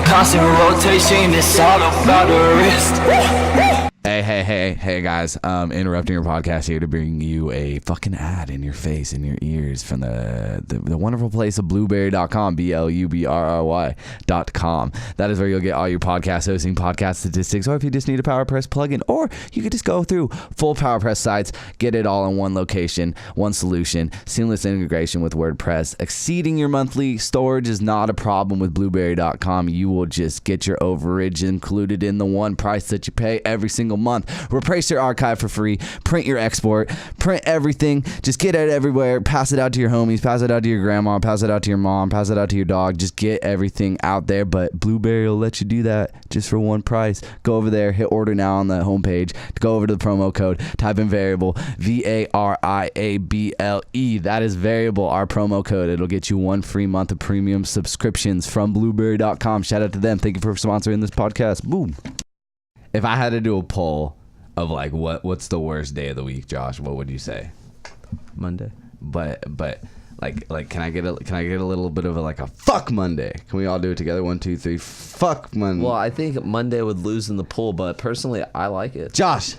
Constant rotation, it's all about the wrist. Hey guys, interrupting your podcast here to bring you a fucking ad in your face, in your ears from the wonderful place of blueberry.com, BLUBRRY.com. That is where you'll get all your podcast hosting, podcast statistics, or if you just need a PowerPress plugin, or you could just go through full PowerPress sites, get it all in one location, one solution, seamless integration with WordPress. Exceeding your monthly storage is not a problem with blueberry.com. You will just get your overage included in the one price that you pay every single month. Replace your archive for free, print your export, print everything, just get it everywhere, pass it out to your homies, pass it out to your grandma, pass it out to your mom, pass it out to your dog, just get everything out there. But Blueberry will let you do that just for one price. Go over there, hit order now on the homepage, go over to the promo code, type in variable, VARIABLE. That is variable, our promo code. It'll get you 1 free month of premium subscriptions from blueberry.com. Shout out to them. Thank you for sponsoring this podcast. Boom. If I had to do a poll of like what's the worst day of the week, Josh, what would you say? Monday. But like can I get a little bit of a fuck Monday? Can we all do it together? 1, 2, 3. Fuck Monday. Well, I think Monday would lose in the poll, but personally, I like it. Josh,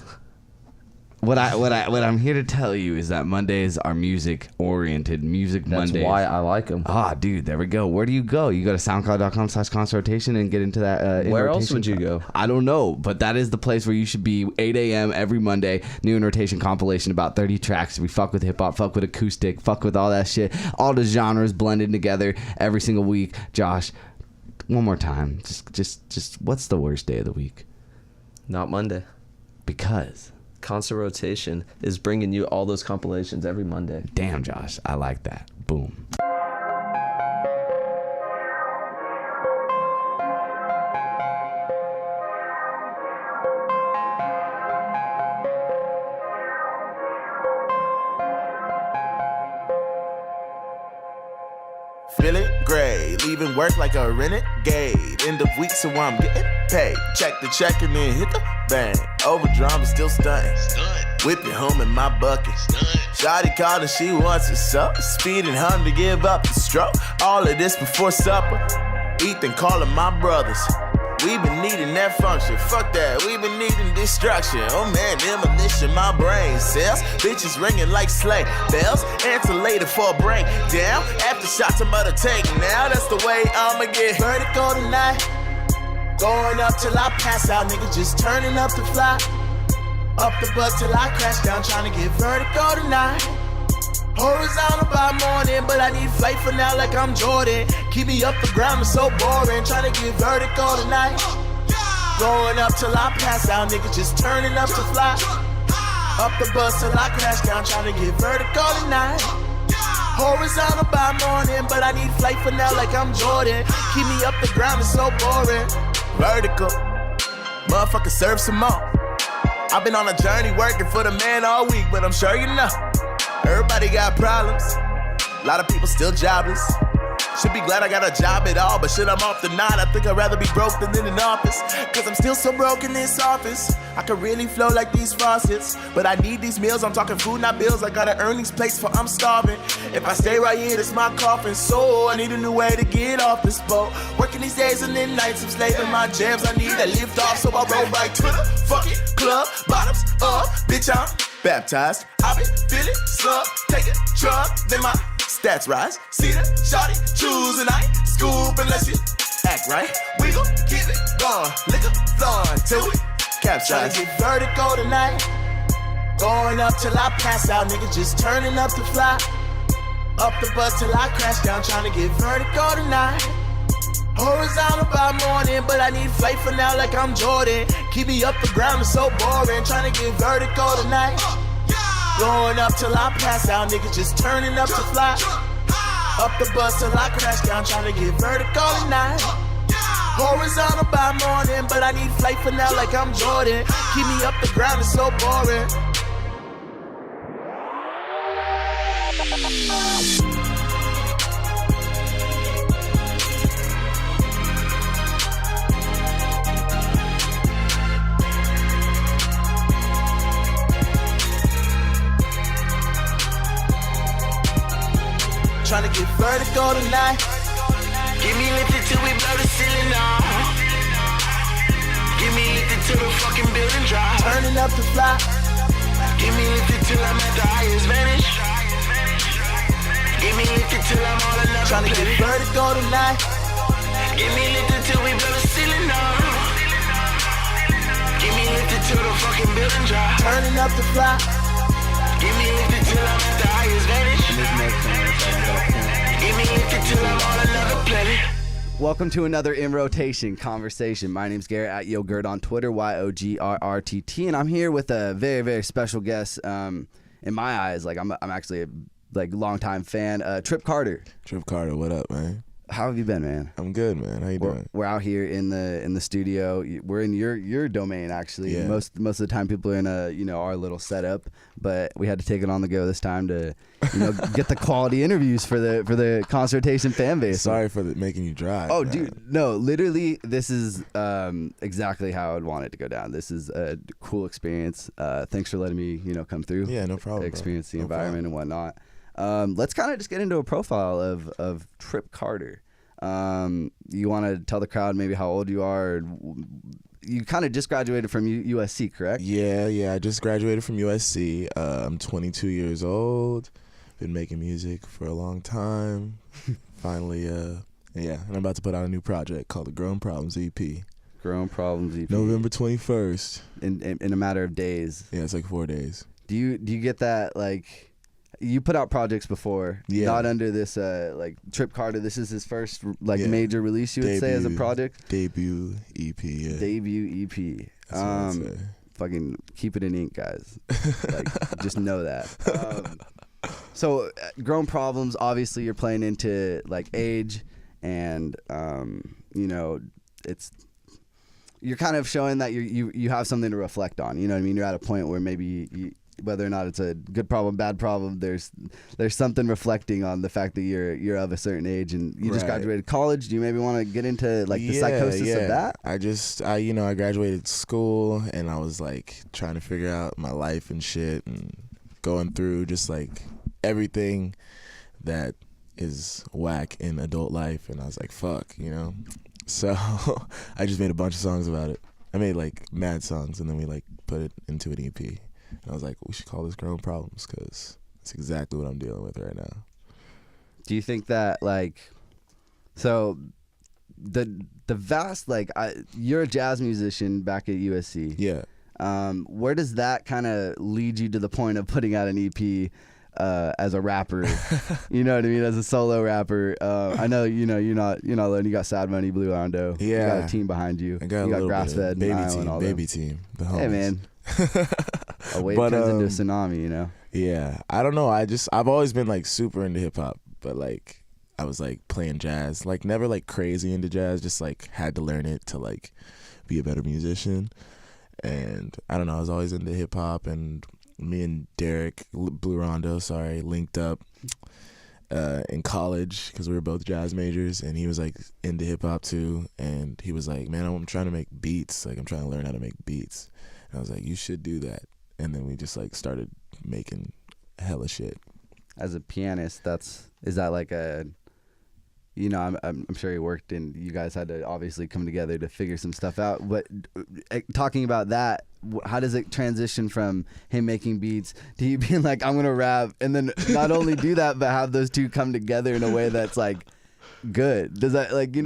what I'm here to tell you is that Mondays are music oriented. That's Mondays. That's why I like them. Ah, dude, there we go. Where do you go? You go to soundcloud.com/concertation and get into that. Where else would you go? I don't know, but that is the place where you should be. 8 a.m. every Monday. New In Rotation compilation, about 30 tracks. We fuck with hip hop, fuck with acoustic, fuck with all that shit. All the genres blended together every single week. Josh, one more time. Just what's the worst day of the week? Not Monday. Because Concert Rotation is bringing you all those compilations every Monday. Damn, Josh, I like that. Boom. Feeling great, leaving work like a renegade. End of week, so I'm getting paid. Check the check and then hit the bank. Overdrawn, but still stunting. Whip it home in my bucket. Shawty called and she wants it so. Speeding home to give up the stroke. All of this before supper. Ethan calling my brothers. We been needing that function. Fuck that, we been needing destruction. Oh man, demolition, my brain cells. Bitches ringing like sleigh bells. Antilated for a breakdown. Aftershocks, I'm about to take now. That's the way I'ma get vertical tonight. Going up till I pass out, nigga, just turning up the fly. Up the butt till I crash down, trying to get vertical tonight. Horizontal by morning, but I need flight for now like I'm Jordan. Keep me up the ground, it's so boring, trying to get vertical tonight. Going up till I pass out, nigga, just turning up to fly. Up the bus till I crash down, trying to get vertical tonight. Horizontal by morning, but I need flight for now like I'm Jordan. Keep me up the ground, it's so boring. Vertical, motherfucker serve some more. I've been on a journey working for the man all week, but I'm sure you know everybody got problems. A lot of people still jobless. Should be glad I got a job at all, but shit, I'm off the night. I think I'd rather be broke than in an office. Cause I'm still so broke in this office. I could really flow like these faucets, but I need these meals. I'm talking food, not bills. I gotta earn these plates for I'm starving. If I stay right here, this my coffin. So I need a new way to get off this boat. Working these days and then nights, I'm slaving my jams. I need a lift off, so I roll right to the fucking club. Bottoms up, bitch, I'm baptized. I been feeling slug, take a drug, then my stats rise. See the shawty choosing, I ain't scoop unless you act right. We gon' keep it going, liquor flowing till we capsize. Tryna get vertical tonight. Going up till I pass out, nigga, just turning up to fly. Up the bus till I crash down, tryna get vertical tonight. Horizontal by morning, but I need flight for now like I'm Jordan. Keep me up the ground, it's so boring, tryna get vertical tonight. Going up till I pass out, nigga, just turning up to fly. Up the bus till I crash down, tryna get vertical tonight. Horizontal by morning, but I need flight for now like I'm Jordan. Keep me up the ground, it's so boring. Tryna get vertical tonight. Get me lifted till we blow the ceiling off. building dry. Turning up the fly. Give me lifted till I'm at the highest vantage. Give me lifted till I'm all another trying to get vertigo tonight. Give me lifted till we blow the ceiling down. Give me lifted till the fucking building dry. Turning up the fly. Give me lifted till I'm at the highest vantage. Give me lifted till I'm on another planet. Welcome to another In Rotation conversation. My name's Garrett at YoGurt on Twitter, YOGRRTT, and I'm here with a very, very special guest. In my eyes, like I'm actually a longtime fan. Trip Carter. Trip Carter, what up, man? How have you been, man? I'm good, man. How you doing? We're out here in the studio. We're in your domain, actually. Yeah. Most of the time, people are in our little setup, but we had to take it on the go this time to get the quality interviews for the Concertation fan base. Sorry for making you drive. Oh, man. dude, no, literally, this is exactly how I would want it to go down. This is a cool experience. Thanks for letting me come through. Yeah, no problem. Experience the No environment and whatnot. Let's kind of just get into a profile of Trip Carter. You want to tell the crowd maybe how old you are? You kind of just graduated from USC, correct? Yeah. I just graduated from USC. I'm 22 years old. Been making music for a long time. Finally, and I'm about to put out a new project called the Grown Problems EP. Grown Problems EP. November 21st. In a matter of days. Yeah, it's like 4 days. Do you get that You put out projects before, not under this Trip Carter. This is his first major release, you would say, as a project. Debut EP. Yeah. Debut EP. That's what I'd say. Fucking keep it in ink, guys. Just know that. So, Grown Problems. Obviously, you're playing into age, and it's you're kind of showing that you have something to reflect on. You know what I mean? You're at a point where maybe whether or not it's a good problem, bad problem, there's something reflecting on the fact that you're of a certain age and you just graduated college. Do you maybe want to get into the psychosis of that? I graduated school and I was trying to figure out my life and shit and going through just everything that is whack in adult life, and I was like, fuck, So I just made a bunch of songs about it. I made mad songs, and then we put it into an EP. And I was like, we should call this Grown Problems because it's exactly what I'm dealing with right now. Do you think that so the vast you're a jazz musician back at USC. Yeah. Where does that kind of lead you to the point of putting out an EP as a rapper? You know what I mean? As a solo rapper. I know you're not alone. You got Sad Money, Blue Rondo. Yeah. You got a team behind you. I got you got Grass Fed, baby team. The homies. Hey man. A wave turns into a tsunami, Yeah, I don't know. I've always been super into hip hop, but I was playing jazz, never crazy into jazz, just had to learn it to be a better musician. And I don't know, I was always into hip hop, and me and Derek Blue Rondo, linked up in college because we were both jazz majors, and he was into hip hop too, and he was like, man, I'm trying to make beats, I'm trying to learn how to make beats. And I was like, you should do that. And then we just started making hella shit. As a pianist, is that a I'm sure you worked and you guys had to obviously come together to figure some stuff out. But talking about that, how does it transition from him making beats to you being I'm gonna rap, and then not only do that but have those two come together in a way that's good? Does that what I mean?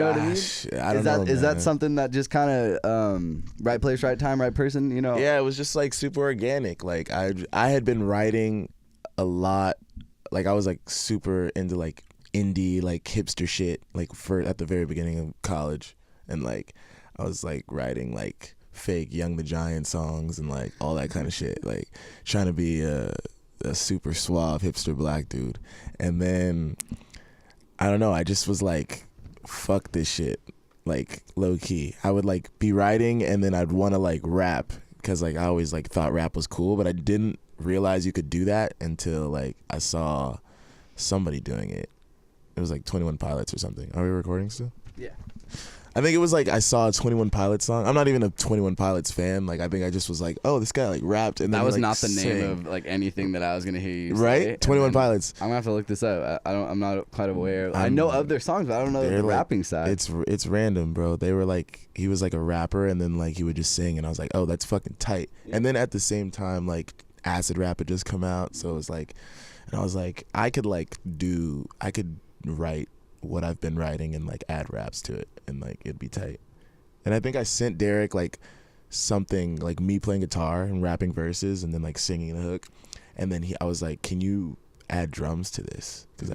I don't know, is that man. something that just kind of right place, right time, right person? Yeah, it was just super organic. I had been writing a lot. I was super into indie hipster shit at the very beginning of college, and I was writing fake Young the Giant songs and all that kind of shit, trying to be a super suave hipster black dude. And then I don't know, I just was fuck this shit, low key. I would be writing and then I'd want to rap because I always thought rap was cool, but I didn't realize you could do that until I saw somebody doing it. It was 21 Pilots or something. Are we recording still? Yeah. I think it was like I saw a 21 Pilots song. I'm not even a 21 Pilots fan. Like I think I just was like, oh, this guy like rapped and then That was he, like, not the name sang. of like anything that I was gonna hear you Right? say. 21 And then Pilots. I'm gonna have to look this up. I'm not quite aware. I know of their songs, but I don't know They're the like- rapping side. It's random, bro. They were like, he was like a rapper, and then like he would just sing, and I was like, oh, that's fucking tight. And then at the same time, like acid rap had just come out, so it was like, and I was like, I could write what I've been writing and like add raps to it, and like it'd be tight. And I think I sent Derek like something like me playing guitar and rapping verses, and then like singing the hook, and then I was like, can you add drums to this? Because I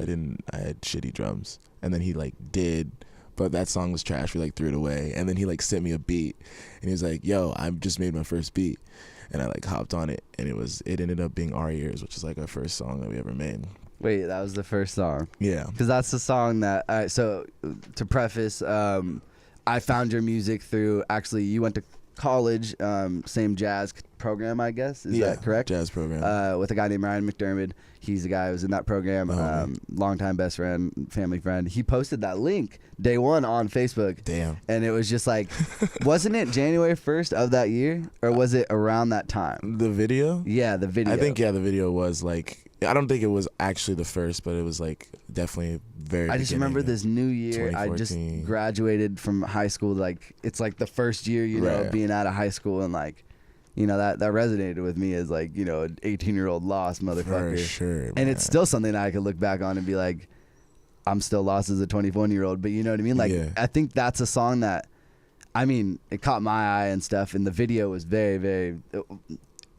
had shitty drums, and then he like did. But that song was trash. We like threw it away, and then he like sent me a beat, and he was like, "Yo, I just made my first beat," and I like hopped on it, and it ended up being Our Years, which is like our first song that we ever made. Wait, that was the first song. Yeah, Because that's the song that. So to preface, I found your music through. Actually, you went to college, same jazz program, I guess. Is that correct? Jazz program. With a guy named Ryan McDermott. He's the guy who was in that program. Longtime best friend, family friend. He posted that link day one on Facebook. Damn. And it was just like, wasn't it January 1st of that year, or was it around that time? The video? Yeah, the video. I think the video was like, I don't think it was actually the first, but it was like definitely very. I just remember this new year. I just 2014. graduated from high school. Like it's like the first year, you know, Right. being out of high school, and like, you know, that resonated with me as like, you know, an 18-year-old lost motherfucker. For sure, And man. it's still something that I could look back on and be like, I'm still lost as a 21-year-old. But you know what I mean? Like, Yeah. I think that's a song that, I mean, it caught my eye and stuff. And the video was very, very.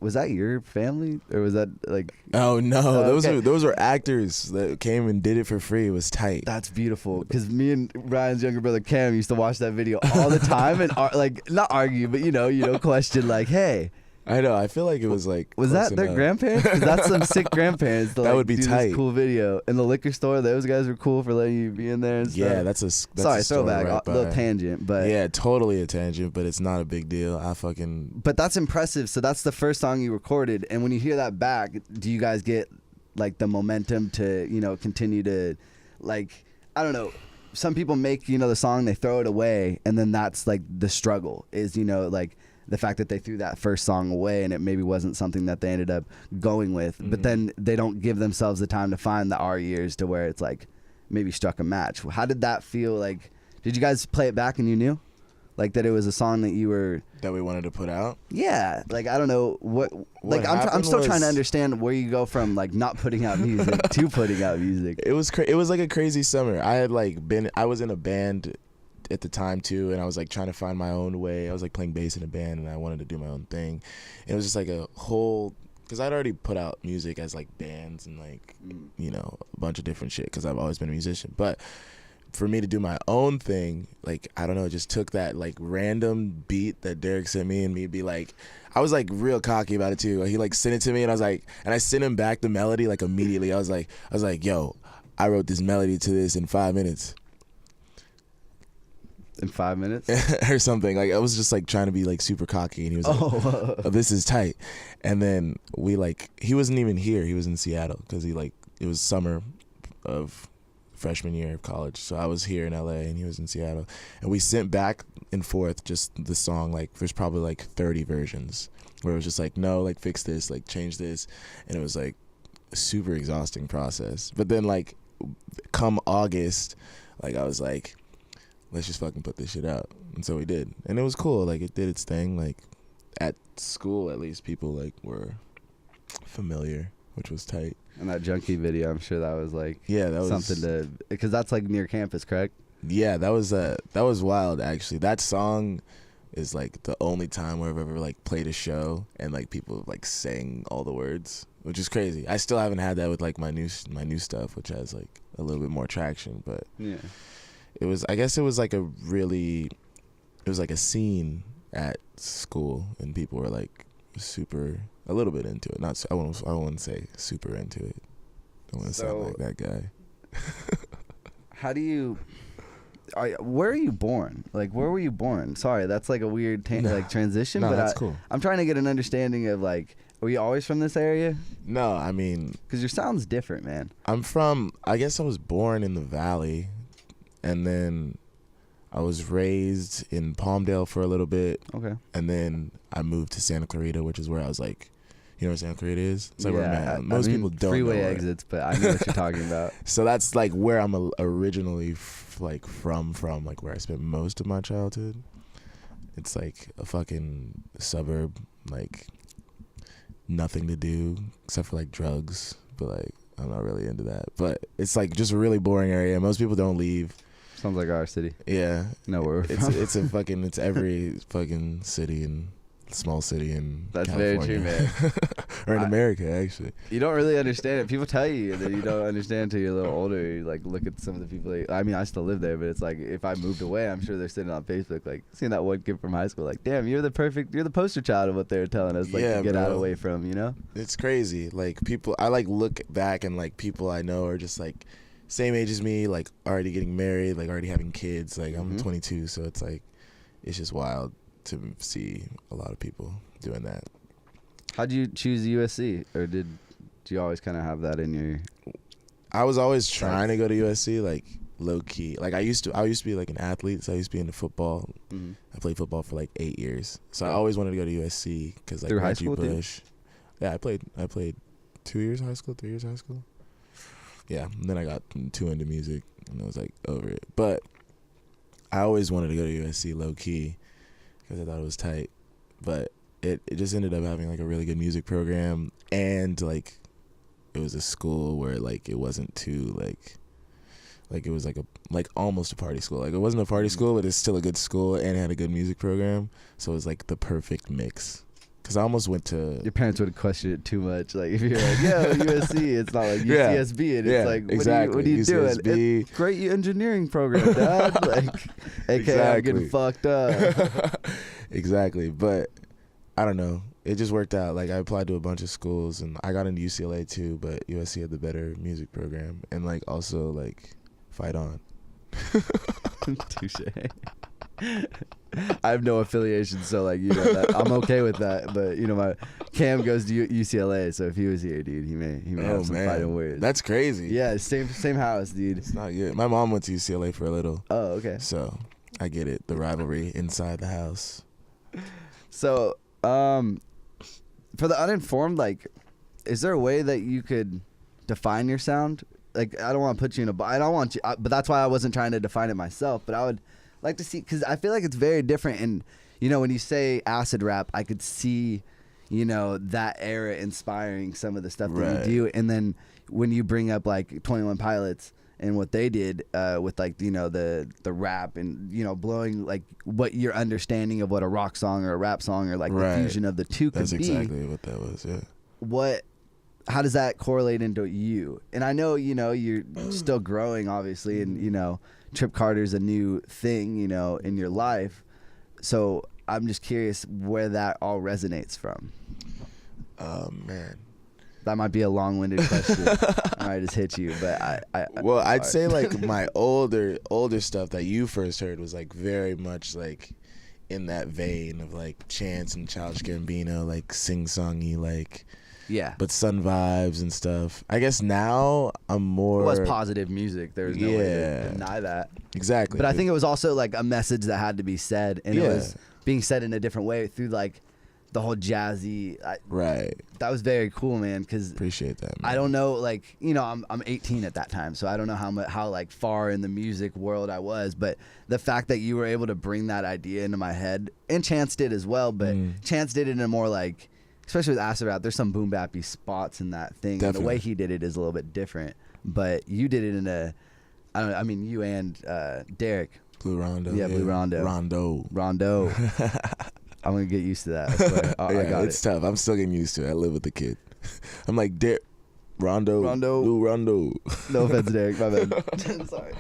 Was that your family, or was that like? Oh no, okay. those were actors that came and did it for free. It was tight. That's beautiful, because me and Ryan's younger brother Cam used to watch that video all the time and like not argue, but you know, question like, hey, I know. I feel like it was like. was close that their enough. grandparents? 'Cause that's some sick grandparents. To, That like, would be do tight. This cool video in the liquor store. Those guys were cool for letting you be in there and stuff. Yeah, that's a Sorry, a story throwback, right a little by. tangent, but Yeah, totally a tangent, but it's not a big deal. But that's impressive. So that's the first song you recorded, and when you hear that back, do you guys get like the momentum to, you know, continue to, like, I don't know. Some people make, you know, the song, they throw it away, and then that's like the struggle is, you know, like the fact that they threw that first song away and it maybe wasn't something that they ended up going with. But then they don't give themselves the time to find the Our Years to where it's like maybe struck a match. How did that feel? Like, did you guys play it back and you knew? Like that it was a song that you were, that we wanted to put out. yeah, like I don't know what like I'm happened still trying to was- understand where you go from like not putting out music to putting out music. It was it was like a crazy summer. I had like I was in a band at the time too, and I was like trying to find my own way. I was like playing bass in a band, and I wanted to do my own thing. And it was just like a whole, because I'd already put out music as like bands and like you know, a bunch of different shit, because I've always been a musician. But for me to do my own thing, like, I don't know, it just took that like random beat that Derek sent me, and me be like, I was like real cocky about it too. He like sent it to me, and I was like, and I sent him back the melody like immediately. I was like, yo, I wrote this melody to this in 5 minutes. In 5 minutes? Or something. Like, I was just like trying to be like super cocky, and he was like, oh, this is tight. And then we like, he wasn't even here. He was in Seattle, because he like, it was summer of freshman year of college. So I was here in LA and he was in Seattle, and we sent back and forth just the song. Like, there's probably like 30 versions where it was just like, no, like fix this, like change this. And it was like a super exhausting process. But then like come August, like I was like, let's just fucking put this shit out. And so we did. And it was cool. Like, it did its thing. Like, at school, at least, people, like, were familiar, which was tight. And that Junkie video, I'm sure that was like Yeah, that was something to, because that's like near campus, correct? Yeah, that was wild, actually. That song is, like, the only time where I've ever, like, played a show and, like, people, like, sang all the words, which is crazy. I still haven't had that with, like, my new stuff, which has, like, a little bit more traction, but... Yeah. I guess it was like a scene at school, and people were like a little bit into it. I wouldn't say super into it. I don't want to sound like that guy. How do you, where are you born? Like, where were you born? Sorry, that's like a weird transition, No, but that's cool. I'm trying to get an understanding of like, were you always from this area? No, I mean, Because your sound's different, man. I guess I was born in the Valley, and then I was raised in Palmdale for a little bit, Okay. and then I moved to Santa Clarita, which is where I was like, you know where Santa Clarita is? It's like where most people don't freeway know where. exits, but I know what you're talking about. So that's like where I'm originally from, like where I spent most of my childhood. It's like a fucking suburb, like nothing to do except for like drugs, but like I'm not really into that. But it's like just a really boring area. Most people don't leave. Sounds like our city. Yeah. No, where we're from. It's every fucking city and small city in That's California. very true, man. Or in America, actually. You don't really understand it. People tell you that you don't understand until you're a little older. You like look at some of the people. I mean, I still live there, but it's like if I moved away, I'm sure they're sitting on Facebook, like seeing that one kid from high school, like, damn, you're the poster child of what they're telling us, like Yeah, to get out bro. away from, you know? It's crazy. Like people, I like look back and like people I know are just like same age as me, like already getting married, like already having kids. Like I'm 22, so it's like it's just wild to see a lot of people doing that. How'd you choose USC, or do you always kind of have that in your? I was always trying to go to USC, like low key. Like I used to be like an athlete, so I used to be into football. Mm-hmm. I played football for like 8 years, so I always wanted to go to USC because like Through high Reggie school, too? Bush. Yeah, I played 2 years high school, 3 years high school. Yeah, and then I got too into music and I was like over it. But I always wanted to go to USC low key because I thought it was tight. But it just ended up having like a really good music program, and like it was a school where like it wasn't too like it was like almost a party school. Like it wasn't a party school, but it's still a good school and it had a good music program. So it was like the perfect mix. Cause I almost went to. Your parents would question it too much. Like if you're like, yo, USC, it's not like Yeah. UCSB, and Yeah, it's like, exactly. what are you doing? UCSB. It's great engineering program, Dad. Like, AKA I'm getting Exactly. fucked up. Exactly, but I don't know. It just worked out. Like I applied to a bunch of schools, and I got into UCLA too. But USC had the better music program, and like also like fight on. Touche. I have no affiliation, so like you know that I'm okay with that. But you know, my Cam goes to UCLA, so if he was here, dude, he may have some fighting words. That's crazy. Yeah, same house, dude. It's not good. My mom went to UCLA for a little, Oh, okay. so I get it. The rivalry inside the house. So, for the uninformed, like, is there a way that you could define your sound? Like, I don't want to put you in a. I don't want you, but that's why I wasn't trying to define it myself. But I would like to see, because I feel like it's very different. And you know, when you say acid rap, I could see, you know, that era inspiring some of the stuff that Right. you do. And then when you bring up like 21 Pilots and what they did with like, you know, the rap and, you know, blowing like what your understanding of what a rock song or a rap song or like Right. the fusion of the two could That's be. exactly what that was. Yeah. How does that correlate into you? And I know, you know, you're still growing obviously, and you know, Trip Carter's a new thing, you know, in your life. So I'm just curious where that all resonates from. Man. That might be a long-winded question. I might just hit you, but Well, I'd sorry. say like my older stuff that you first heard was like very much like in that vein of like Chance and Childish Gambino, like sing-songy, like yeah. but Sun Vibes and stuff. I guess now I'm more. It was positive music. There's no way to Yeah. deny that. Exactly. But I think it was also like a message that had to be said, and it Yeah. was being said in a different way through like the whole jazzy. Right. That was very cool, man. Because Appreciate that, man. I don't know, like, you know, I'm 18 at that time, so I don't know how like far in the music world I was, but the fact that you were able to bring that idea into my head, and Chance did as well, but Chance did it in a more like, especially with acid rap, there's some boom bappy spots in that thing. And the way Definitely. he did it is a little bit different, but you did it in a, I don't know, I mean, you and Derek Blue Rondo. Yeah, Blue Rondo. Rondo. I'm gonna get used to that. I swear. I Yeah, got it's it. tough. I'm still getting used to it. I live with the kid. I'm like, Rondo. Rondo. Rondo. No offense, Derek. My bad. Sorry.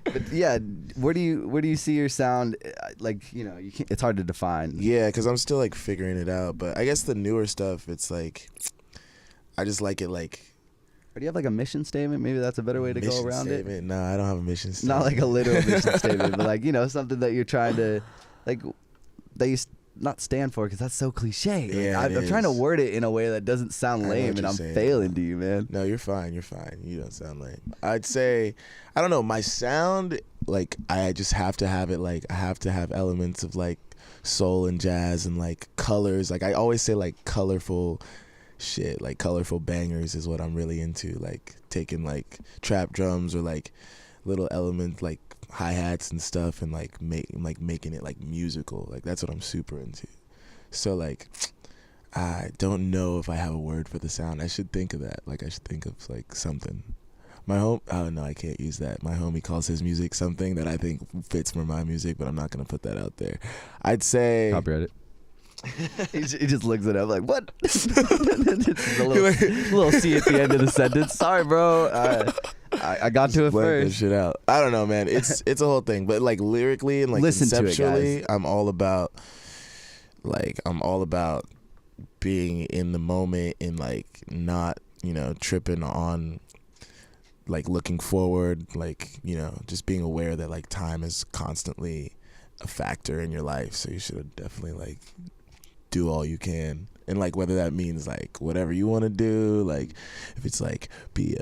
But yeah, where do you see your sound? Like, you know, you can't, it's hard to define. Yeah, because I'm still like figuring it out. But I guess the newer stuff, it's like, I just like it like. Or do you have like a mission statement? Maybe that's a better way to go mission around statement. it. No, I don't have a mission statement. Not like a literal mission statement, but like, you know, something that you're trying to, like, not stand for, because that's so cliche. Like, Yeah, I'm it trying to is. word it in a way that doesn't sound I know lame, what and you're I'm saying. failing to you, man. No, you're fine. You're fine. You don't sound lame. I'd say, I don't know. My sound, like, I just have to have it. Like, I have to have elements of like soul and jazz and like colors. Like, I always say like colorful shit. Like, colorful bangers is what I'm really into. Like, taking like trap drums or like little elements like hi-hats and stuff, and like making it like musical. Like, that's what I'm super into. So like, I don't know if I have a word for the sound. I should think of that. Like, I should think of like something. Oh no, I can't use that. My homie calls his music something that I think fits for my music, but I'm not gonna put that out there. I'd say Copyright it. he just looks it up like, what? Just a little C at the end of the sentence. Sorry, bro. I got to it blank that first. shit out. I don't know, man. It's a whole thing, but like lyrically and like Listen to it, conceptually, guys. I'm all about being in the moment and like not, tripping on like looking forward, like, just being aware that like time is constantly a factor in your life. So you should definitely like do all you can. And like whether that means like whatever you want to do, like if it's like be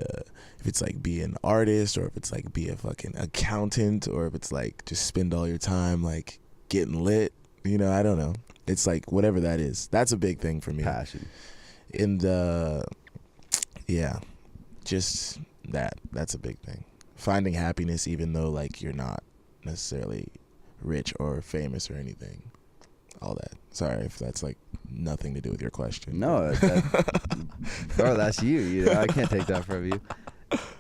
an artist, or if it's like be a fucking accountant, or if it's like just spend all your time like getting lit, I don't know. It's like whatever that is. That's a big thing for me. Passion. Just that's a big thing. Finding happiness even though like you're not necessarily rich or famous or anything. All that. Sorry if that's like nothing to do with your question. No, bro, that's you. I can't take that from you.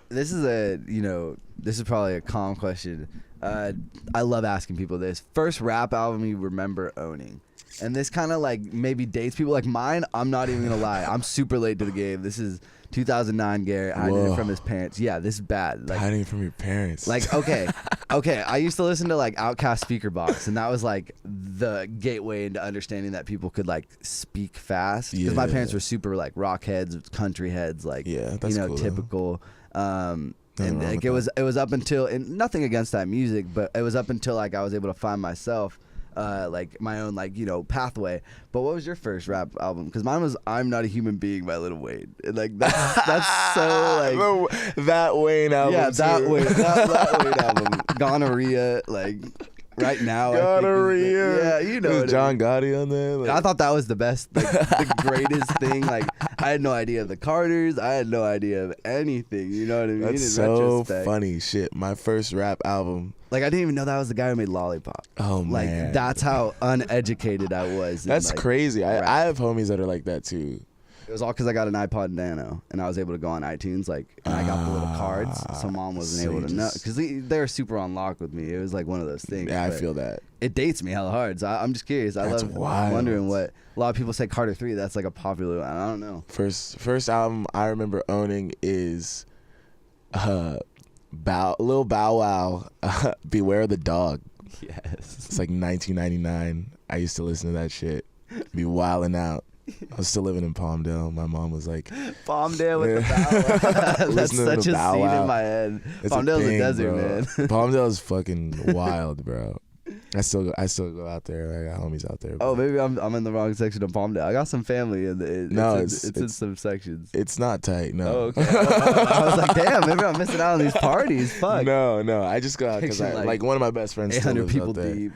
This is probably a calm question. I love asking people this. First rap album you remember owning? And this kind of like maybe dates people. Like mine, I'm not even gonna lie, I'm super late to the game. This is 2009 Garrett hiding it from his parents. Yeah, this is bad. Like, hiding it from your parents. Like, okay. I used to listen to like Outkast Speaker Box, and that was like the gateway into understanding that people could like speak fast. Because my parents were super like rock heads, country heads, like that's cool, typical. And like it was up until, and nothing against that music, but it was up until like I was able to find myself. Like my own like pathway. But what was your first rap album? Because mine was "I'm Not a Human Being" by Lil Wayne. And like that's so like that Wayne album. Yeah, that too. Wayne that Wayne album. Gonorrhea, like right now. Gonorrhea. I think you know. Was what John I mean. Gotti on there? Like, I thought that was the best, like the greatest thing. Like I had no idea of the Carters. I had no idea of anything. You know what I mean? that's In so retrospect. funny. Shit, my first rap album. Like I didn't even know that was the guy who made Lollipop. Oh Like man, that's how uneducated I was. in, that's like, crazy. rap. I have homies that are like that too. It was all because I got an iPod Nano and I was able to go on iTunes, like, and I got the little cards, so mom wasn't so able you to know just- because they were super on lock with me. It was like one of those things. Yeah, I but feel that. it dates me hella hard. So I'm just curious. That's I'm wild. wondering what a lot of people say. Carter 3. That's like a popular one. I don't know. First album I remember owning is Lil Bow Wow, Beware the Dog. Yes. It's like 1999. I used to listen to that shit. Be wilding out. I was still living in Palmdale. My mom was like, Palmdale with the Bow Wow. That's Listening to such a Bow scene Wow. in my head. it's Palmdale's a thing, desert, bro. man. Palmdale is fucking wild, bro. I still go out there. I got homies out there. Oh, bro. maybe I'm in the wrong section of Palmdale. I got some family in the. No, it's in it's- some sections. It's not tight. No. Oh, okay. I was like, damn, maybe I'm missing out on these parties. Fuck. No. I just got because Picture, like, like, one of my best friends still 800 lives people out there. deep.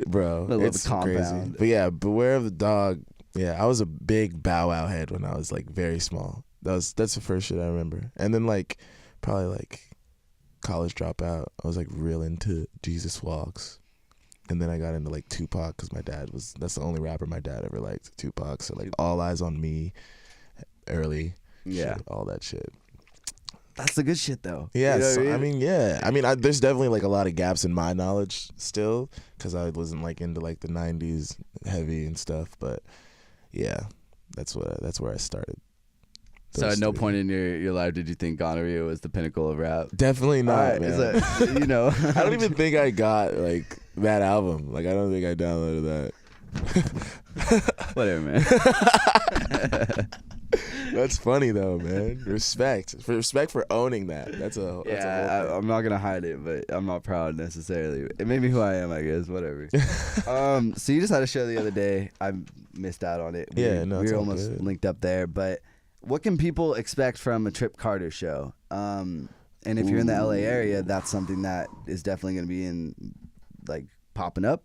Bro. I love It's the compound. crazy. But yeah, Beware of the Dog. Yeah, I was a big Bow Wow head when I was like very small. That's the first shit I remember. And then like probably like College Dropout. I was like real into Jesus Walks. And then I got into like Tupac because that's the only rapper my dad ever liked, Tupac. So like All Eyes on Me, early, Yeah. shit, all that shit. That's the good shit, though. Yeah, You know so, what I mean, there's definitely like a lot of gaps in my knowledge still because I wasn't like into like the '90s heavy and stuff. But yeah, that's where I started. So Those at no three. point in your life did you think Gonorrhea was the pinnacle of rap? Definitely not, All right, man. so, you know. I don't even think I got like that album. Like I don't think I downloaded that. Whatever, man. That's funny though, man. Respect for owning that. That's a whole thing. I'm not gonna hide it, but I'm not proud necessarily. It made me who I am, I guess. Whatever. So you just had a show the other day. I missed out on it. We were almost linked up there. But what can people expect from a Trip Carter show? And if you're in the LA area, that's something that is definitely gonna be in like popping up.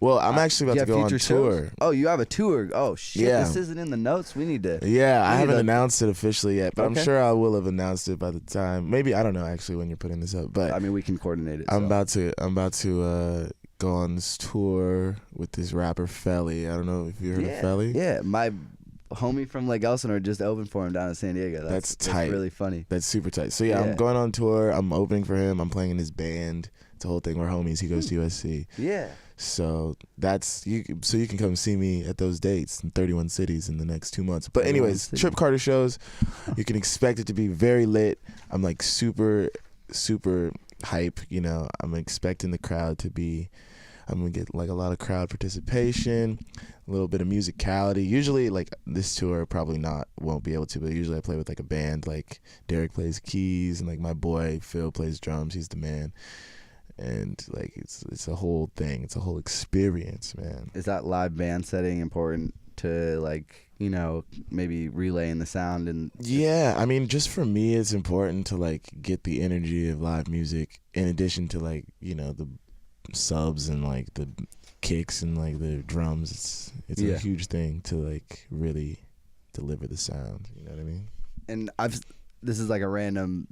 Well, I'm actually about to go on tour. Shows? Oh, you have a tour. Oh, shit. Yeah. This isn't in the notes. We need to. Yeah, I haven't announced it officially yet, but Okay. I'm sure I will have announced it by the time. Maybe, I don't know actually when you're putting this up, but I mean, we can coordinate it. I'm about to go on this tour with this rapper Felly. I don't know if you heard of Felly. Yeah, my homie from Lake Elsinore just opened for him down in San Diego. That's tight. That's really funny. That's super tight. So yeah, I'm going on tour. I'm opening for him. I'm playing in his band. It's a whole thing. We're homies. He goes to USC. Yeah. So that's you. So you can come see me at those dates in 31 cities in the next 2 months. But anyways, Trip Carter shows, you can expect it to be very lit. I'm like super hype. You know, I'm expecting the crowd to be. I'm gonna get like a lot of crowd participation, a little bit of musicality. Usually, like this tour, probably won't be able to. But usually, I play with like a band. Like Derek plays keys, and like my boy Phil plays drums. He's the man. And like it's a whole thing. It's a whole experience, man. Is that live band setting important to like, you know, maybe relaying the sound? And yeah, I mean, just for me, it's important to like get the energy of live music in addition to like, you know, the subs and like the kicks and like the drums. It's a huge thing to like really deliver the sound. You know what I mean? And this is like a random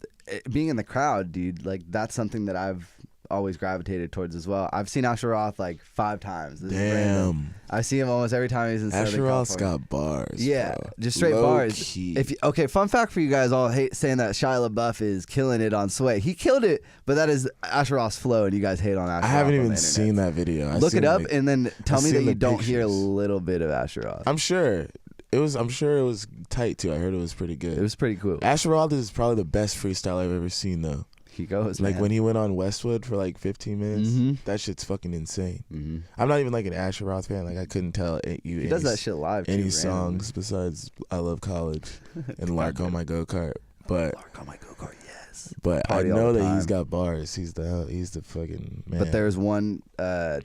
being in the crowd, dude. Like that's something that I've always gravitated towards as well. I've seen Asher Roth like 5 times. This is random. I see him almost every time he's in Southern California. Asher Roth's got bars. Yeah, bro. just straight Low bars. Key. Okay, fun fact for you guys all hate saying that Shia LaBeouf is killing it on Sway. He killed it, but that is Asher Roth's flow, and you guys hate on Asher Roth. I haven't even seen that video. Look it up and then tell me that you don't pictures. hear a little bit of Asher Roth. I'm sure it was tight too. I heard it was pretty good. It was pretty cool. Asher Roth is probably the best freestyle I've ever seen though. He goes, like man. when he went on Westwood for like 15 minutes. Mm-hmm. That shit's fucking insane. Mm-hmm. I'm not even like an Asher Roth fan. Like I couldn't tell you. He does that shit live. Any too, songs besides "I Love College" and "Lark on My Go Kart," but Lark on My Go Kart, yes. But Party I know all the that he's time. got bars. He's the fucking man. But there's one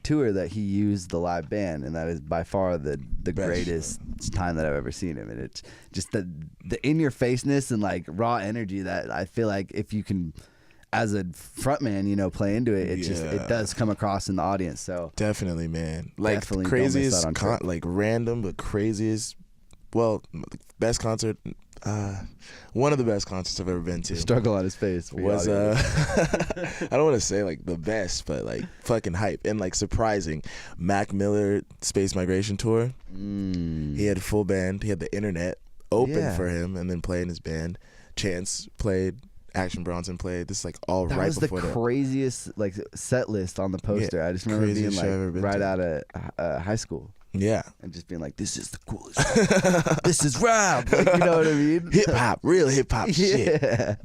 tour that he used the live band, and that is by far the greatest time that I've ever seen him. And it's just the in your faceness and like raw energy that I feel like if you can, as a frontman, you know, play into it, it does come across in the audience. So definitely, man. Like definitely craziest, don't miss out on like random but craziest. Well, best concert. One of the best concerts I've ever been to. Struggle on his face was I don't want to say like the best, but like fucking hype and like surprising. Mac Miller Space Migration Tour. He had full band. He had the internet open for him, and then playing his band. Chance played. Action Bronson played. This is like all that right was before the craziest like set list on the poster. I just remember being like right out of high school. Yeah. And just being like, this is the coolest. This is rap. Like, you know what I mean? Hip hop, real hip hop shit.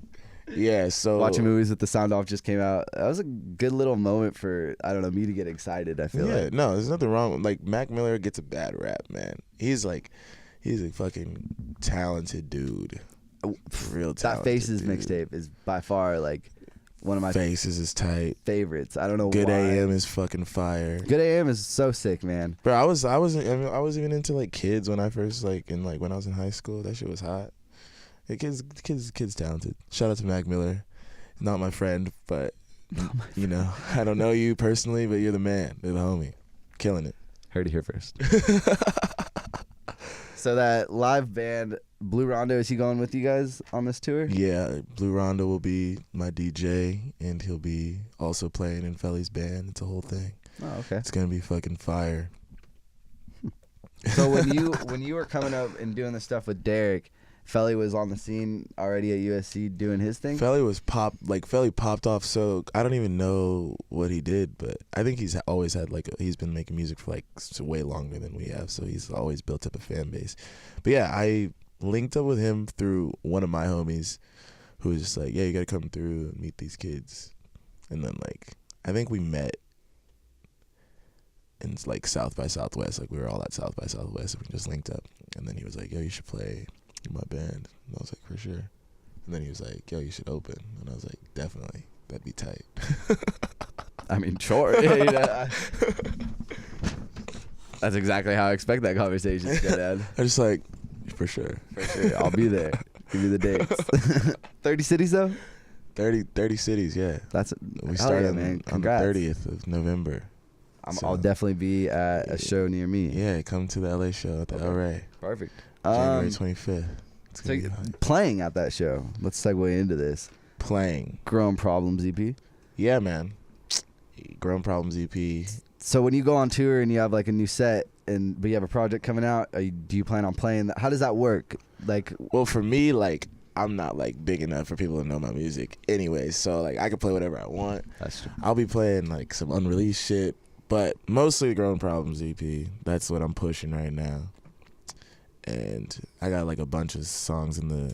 Yeah, so watching movies with the sound off just came out. That was a good little moment for, I don't know, me to get excited, I feel like. No, there's nothing wrong with like Mac Miller gets a bad rap, man. He's a fucking talented dude. Real talented. That Faces dude. Mixtape is by far like one of my Faces is tight. favorites. I don't know Good why. AM is fucking fire. Good AM is so sick, man. Bro, I was even into like Kids when I first when I was in high school. That shit was hot. Yeah, kids talented. Shout out to Mac Miller. Not my friend, but you know, I don't know you personally, but you're the man. You're the homie. Killing it. Heard it here first. So that live band, Blue Rondo, is he going with you guys on this tour? Yeah, Blue Rondo will be my DJ, and he'll be also playing in Felly's band. It's a whole thing. Oh, okay. It's gonna be fucking fire. So when you were coming up and doing the stuff with Derek, Felly was on the scene already at USC doing his thing? Felly popped off, so I don't even know what he did, but I think he's always had he's been making music for way longer than we have, so he's always built up a fan base. But yeah, I linked up with him through one of my homies who was just like, yeah, you gotta come through and meet these kids. And then I think we met in South by Southwest, we were all at South by Southwest, and we just linked up. And then he was like, yo, you should play in my band. And I was like, for sure. And then he was like, yo, you should open. And I was like, definitely. That'd be tight. I mean, sure. Yeah, that's exactly how I expect that conversation to go down. I just like, for sure. For sure. I'll be there. Give me the dates. 30 cities, though? 30 cities, yeah. That's We hell started yeah, man. on the Congrats. 30th of November. I'll definitely be at a show near me. Yeah, come to the LA show at the El Rey. Perfect. January 25th. It's So gonna be hot. playing at that show. Let's segue into this. Playing. Grown Problems EP. Yeah, man. Grown Problems E EP. So when you go on tour and you have like a new set, but you have a project coming out, do you plan on playing that? How does that work? Like, Well, for me, like, I'm not like big enough for people to know my music anyway, so like I can play whatever I want. that's true. I'll be playing like some unreleased shit, but mostly Grown Problems EP. That's what I'm pushing right now. And I got like a bunch of songs in the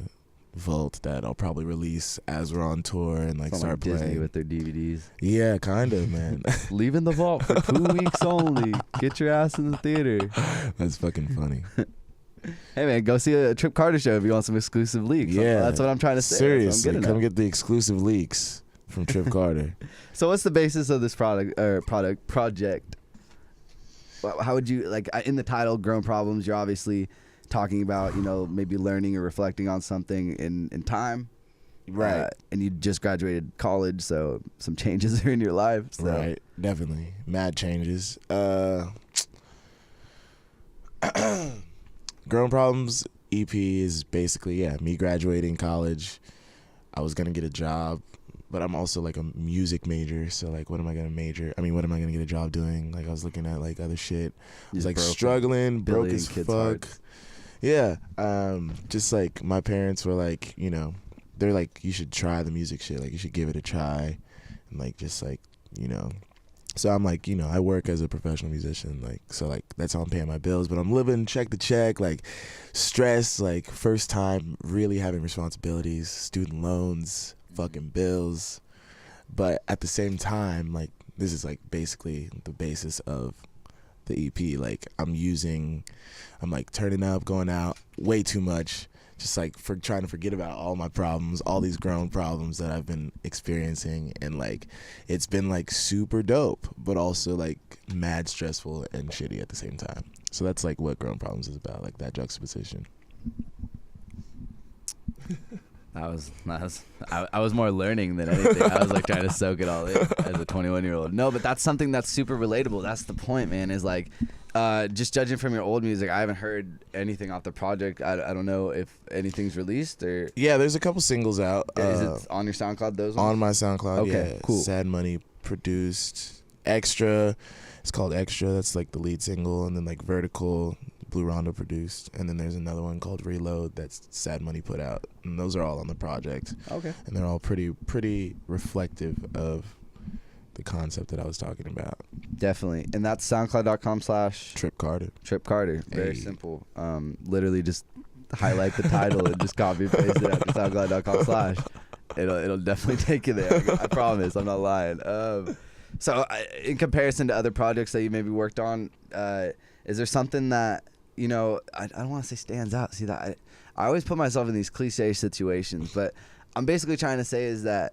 vault that I'll probably release as we're on tour and like Sound start like Disney playing. with their DVDs. Yeah, kind of, man. Leaving the vault for 2 weeks only. Get your ass in the theater. That's fucking funny. Hey man, go see a Trip Carter show if you want some exclusive leaks. Yeah, That's what I'm trying to say. Seriously, That's what I'm come getting at. get the exclusive leaks from Trip Carter. So what's the basis of this project? How would you like in the title "Grown Problems"? You're obviously talking about maybe learning or reflecting on something in time, Right. And you just graduated college, so some changes are in your life. So. Right, definitely. Mad changes. Grown Problems EP is basically, me graduating college. I was going to get a job, but I'm also like a music major. So like, what am I going to get a job doing? Like I was looking at like other shit. I was like struggling, broke as fuck. Hearts. Yeah. Just like my parents were like, they're like, you should try the music shit. Like you should give it a try. And like, just like, so I'm like, I work as a professional musician, like, so like that's how I'm paying my bills, but I'm living check to check, like stress, like first time really having responsibilities, student loans, fucking bills. But at the same time, like this is like basically the basis of the EP. Like I'm like turning up, going out way too much. Just like for trying to forget about all my problems, all these grown problems that I've been experiencing, and like it's been like super dope, but also like mad stressful and shitty at the same time. So that's like what Grown Problems is about, like that juxtaposition. I was more learning than anything. I was like trying to soak it all in as a 21-year-old. No, but that's something that's super relatable. That's the point, man. Is like, just judging from your old music, I haven't heard anything off the project. I don't know if anything's released or. Yeah, there's a couple singles out. Is it on your SoundCloud? Those ones? On my SoundCloud. Okay, yeah. cool. Sad Money produced. Extra. It's called Extra. That's like the lead single, and then like Vertical. Blue Rondo produced, and then there's another one called Reload that's Sad Money put out, and those are all on the project. Okay. And they're all pretty reflective of the concept that I was talking about. Definitely, and that's SoundCloud.com/ Trip Carter. Trip Carter. Very Hey. simple. Literally just highlight the title and just copy and paste it at SoundCloud.com/. It'll definitely take you there. I promise. I'm not lying. So in comparison to other projects that you maybe worked on, is there something that I don't want to say stands out. See that I always put myself in these cliche situations, but I'm basically trying to say is that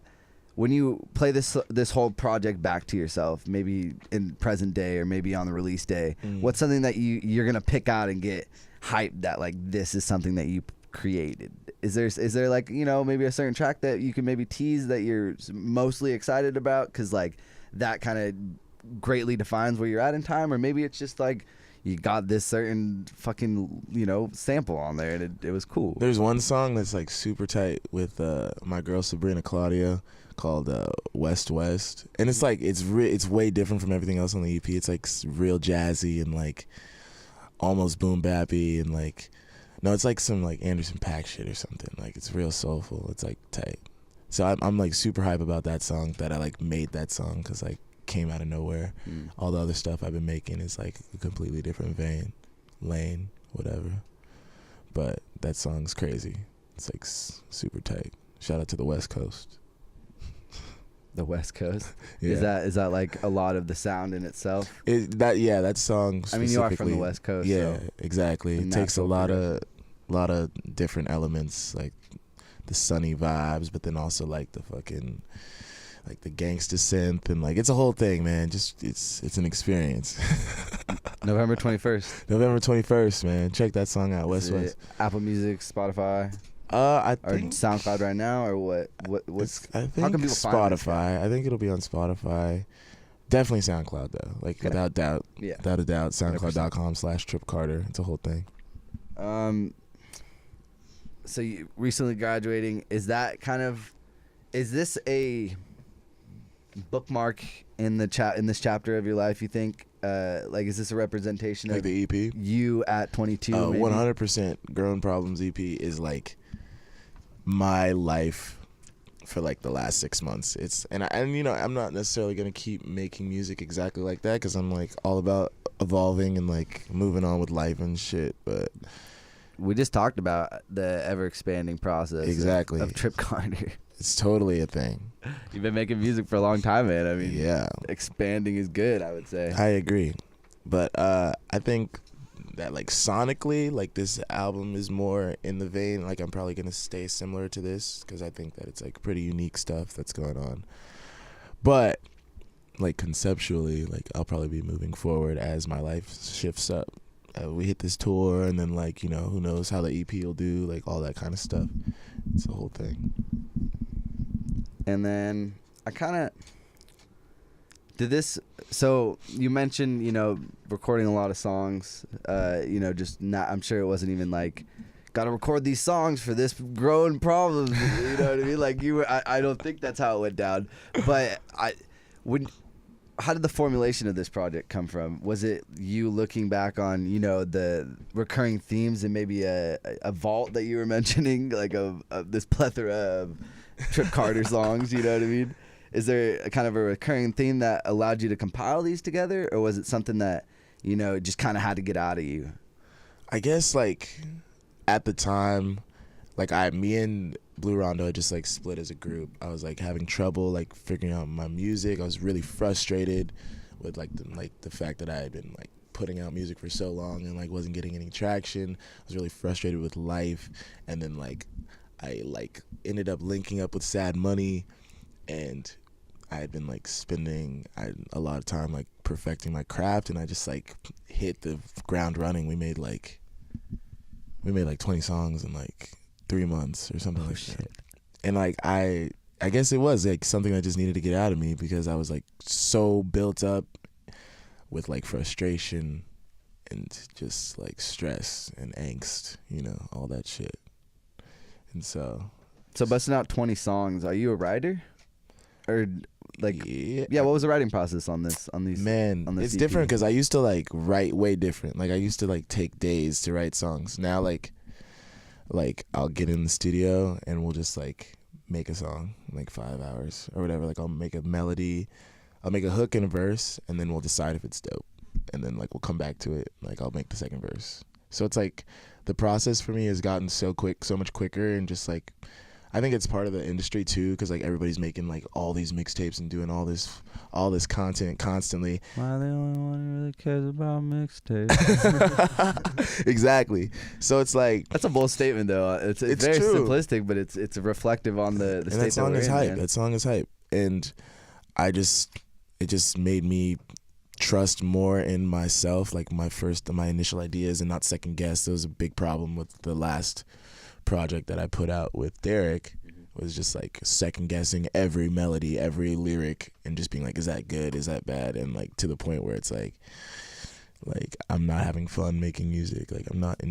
when you play this whole project back to yourself, maybe in present day or maybe on the release day, what's something that you're gonna pick out and get hyped that like this is something that you created? Is there like maybe a certain track that you can maybe tease that you're mostly excited about because like that kind of greatly defines where you're at in time, or maybe it's just like you got this certain fucking sample on there and it was cool. There's one song that's like super tight with my girl Sabrina Claudia called West West, and it's like it's way different from everything else on the EP. It's like real jazzy and like almost boom bappy, and like it's like some like Anderson .Paak shit or something. Like it's real soulful. It's like tight. So I'm like super hype about that song, that I like made that song because like came out of nowhere. All the other stuff I've been making is like a completely different lane, whatever. But that song's crazy. It's like super tight. Shout out to the West Coast. The West Coast. Yeah. Is that like a lot of the sound in itself? That song. I mean, you are from the specifically- West Coast. Yeah, so exactly. a It takes a natural lot of a lot of different elements, like the sunny vibes, but then also like the fucking like the gangster synth, and like it's a whole thing, man. Just it's an experience. November 21st. November 21st, man. Check that song out, West Is it West. Apple Music, Spotify, I or think SoundCloud right now, or what's I how think can people find this guy? Spotify. I think it'll be on Spotify. Definitely SoundCloud though. Like Okay. without doubt. Yeah. Without a doubt. SoundCloud.com/Trip Carter. It's a whole thing. So you recently graduating, is this a bookmark in this chapter of your life, you think? Like, is this a representation Like of the EP. you at 22? Oh, maybe? 100%. Growing Problems EP is like my life for like the last 6 months. And you know, I'm not necessarily gonna keep making music exactly like that because I'm like all about evolving and like moving on with life and shit. But We just talked about the ever expanding process Exactly. of Trip Carter. it's totally a thing. You've been making music for a long time, man. I mean, Yeah, expanding is good, I would say. I agree. But I think that like sonically, like this album is more in the vein. Like I'm probably gonna stay similar to this because I think that it's like pretty unique stuff that's going on. But like conceptually, like I'll probably be moving forward as my life shifts up. We hit this tour, and then like, you know, who knows how the EP will do, like all that kind of stuff. It's a whole thing. And then I kind of did this. So you mentioned, you know, recording a lot of songs. You know, just not. I'm sure it wasn't even like, gotta record these songs for this growing problem. You know what I mean? Like you were. I don't think that's how it went down. But how did the formulation of this project come from? Was it you looking back on, you know, the recurring themes and maybe a vault that you were mentioning, like of this plethora of Trip Carter songs, you know what I mean? Is there a kind of a recurring theme that allowed you to compile these together, or was it something that, you know, just kind of had to get out of you? I guess like at the time, like me and Blue Rondo just like split as a group. I was like having trouble like figuring out my music. I was really frustrated with like the fact that I had been like putting out music for so long and like wasn't getting any traction. I was really frustrated with life, and then like I like ended up linking up with Sad Money, and I had been like spending a lot of time like perfecting my craft, and I just like hit the ground running. We made like 20 songs in like 3 months or something like that. And like I guess it was like something that just needed to get out of me because I was like so built up with like frustration and just like stress and angst, you know, all that shit. And so busting out 20 songs, are you a writer? Or like, yeah, what was the writing process on these? Man, on this it's EP? different because I used to like write way different. Like I used to like take days to write songs. Now like I'll get in the studio and we'll just like make a song in like 5 hours or whatever. Like I'll make a melody, I'll make a hook and a verse, and then we'll decide if it's dope, and then like we'll come back to it. Like I'll make the second verse. So it's like the process for me has gotten so much quicker, and just like I think it's part of the industry too, because like everybody's making like all these mixtapes and doing all this content constantly. Am I the only one who really cares about mixtapes? Exactly. So it's like That's a bold statement, though. It's very true. simplistic, but it's reflective on the and state that song we're is in, hype. man. That song is hype, and it just made me trust more in myself, like my initial ideas, and not second guess. There was a big problem with the last project that I put out with Derek, was just like second guessing every melody, every lyric, and just being like, is that good, is that bad, and like to the point where it's like I'm not having fun making music. Like I'm not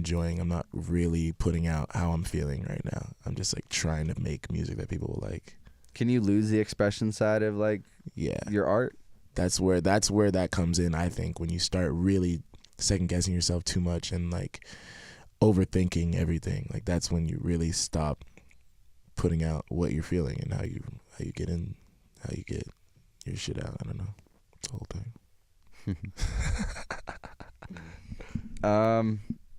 really putting out how I'm feeling right now. I'm just like trying to make music that people will like. Can you lose the expression side of like your art? That's where that comes in, I think, when you start really second guessing yourself too much and like overthinking everything. Like that's when you really stop putting out what you're feeling and how you get your shit out. I don't know. It's the whole thing.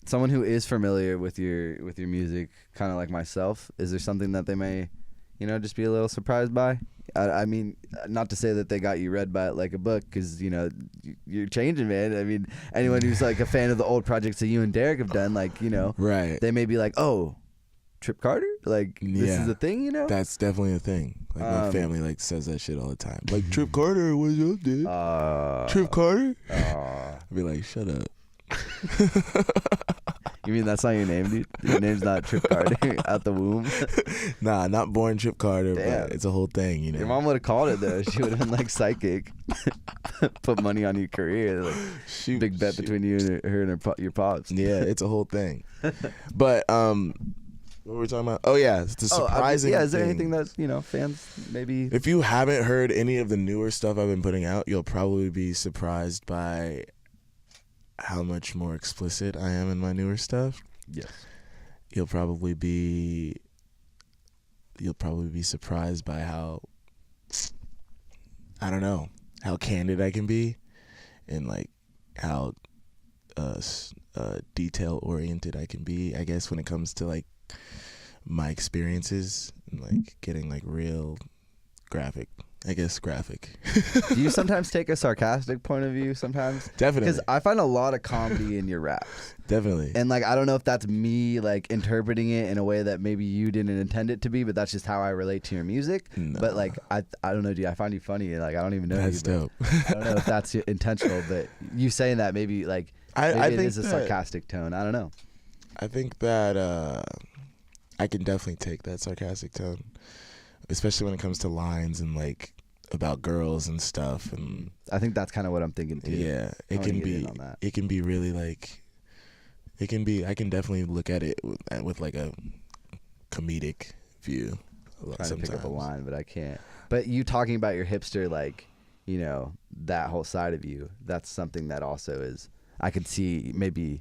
Someone who is familiar with your music, kind of like myself, is there something that they may, just be a little surprised by? I mean, not to say that they got you read by it like a book, because you're changing, man. I mean, anyone who's like a fan of the old projects that you and Derek have done, like Right. they may be like, oh, Trip Carter, like this is a thing, That's definitely a thing. Like my family like says that shit all the time. Like Trip Carter, what's up, dude? Trip Carter? I'd be like, shut up. You mean that's not your name, dude? Your name's not Trip Carter out the womb? Nah, not born Trip Carter, Damn. but it's a whole thing, Your mom would have called it though. She would have been like psychic, put money on your career. Like, Shoot, big bet between you and her and your pops. Yeah, it's a whole thing. But what were we talking about? Oh yeah, it's the surprising. Is there thing. anything that fans maybe? If you haven't heard any of the newer stuff I've been putting out, you'll probably be surprised by how much more explicit I am in my newer stuff. Yes. You'll probably be surprised by how, I don't know, how candid I can be, and like how detail oriented I can be, I guess, when it comes to like my experiences and like getting like real graphic. Do you sometimes take a sarcastic point of view sometimes? Definitely. Because I find a lot of comedy in your raps. Definitely. And like, I don't know if that's me like interpreting it in a way that maybe you didn't intend it to be, but that's just how I relate to your music. No. But like, I don't know, dude, I find you funny, and like, I don't even know That's you. dope. I don't know if that's intentional, but you saying that maybe like, I maybe it think is a that- sarcastic tone. I don't know. I think that I can definitely take that sarcastic tone, especially when it comes to lines and like about girls and stuff. And I think that's kind of what I'm thinking too. yeah, I it wanna can get be. in on that. It can be really like. It can be. I can definitely look at it with like a comedic view. Trying to pick up a line, but I can't. But you talking about your hipster, like, that whole side of you, that's something that also is, I could see maybe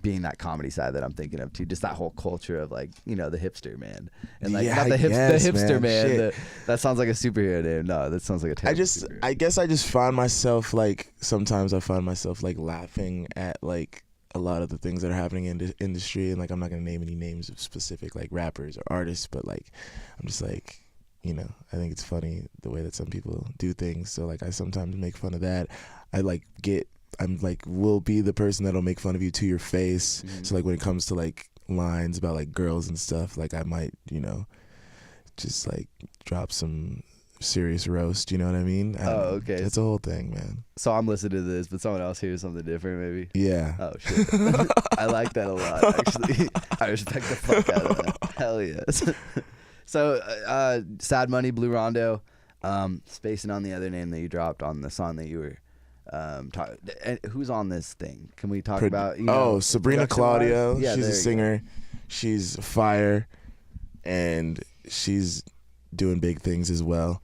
being that comedy side that I'm thinking of too. Just that whole culture of like, the hipster man. And like, Yeah, not the, I guess, the hipster man. man. Shit. That sounds like a superhero name. No, that sounds like a terrible superhero. I guess I just find myself like, sometimes I find myself like laughing at like a lot of the things that are happening in the industry, and like I'm not gonna name any names of specific like rappers or artists, but like I'm just like, I think it's funny the way that some people do things, so like I sometimes make fun of that. I'm like, will be the person that'll make fun of you to your face. Mm-hmm. So like when it comes to like lines about like girls and stuff, like I might just like drop some serious roast, you know what I mean? I don't know. okay. It's a whole thing, man. So I'm listening to this, but someone else hears something different maybe. Yeah. Oh shit. I like that a lot, actually. I respect the fuck out of that. Hell yes. So Sad Money, Blue Rondo, spacing on the other name that you dropped on the song that you were who's on this thing? Can we talk about Sabrina production-wise? Claudio. Yeah, She's there a you singer. She's fire, and she's doing big things as well.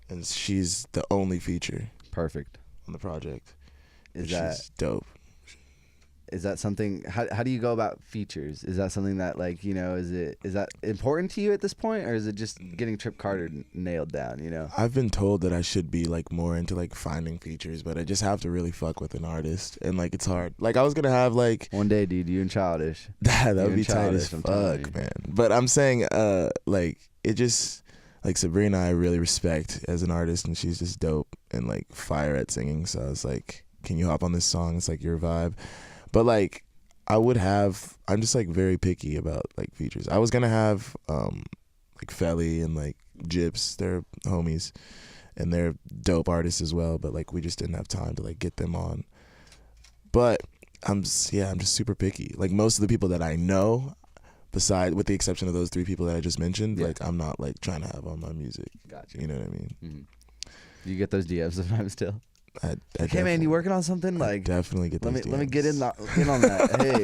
And she's the only feature go. Perfect. on the project. Is She's dope. that something? How do you go about features? Is that something that like is that important to you at this point, or is it just getting Trip Carter nailed down? I've been told that I should be like more into like finding features, but I just have to really fuck with an artist, and like it's hard. Like I was gonna have like One day, dude, you and Childish. that would You're be tight as childish, I'm telling you. fuck, man. But I'm saying like it just like Sabrina I really respect as an artist, and she's just dope and like fire at singing. So I was like, can you hop on this song? It's like your vibe. But like I'm just like very picky about like features. I was gonna have like Felly and like Gyps, they're homies and they're dope artists as well, but like we just didn't have time to like get them on. But I'm just super picky. Like most of the people that I know, with the exception of those 3 people that I just mentioned, Yeah. like I'm not like trying to have on my music. Gotcha. You know what I mean? Mm-hmm. You get those DMs sometimes still. I Hey man, you working on something? Like, definitely get those let me DMs. get in on that. Hey,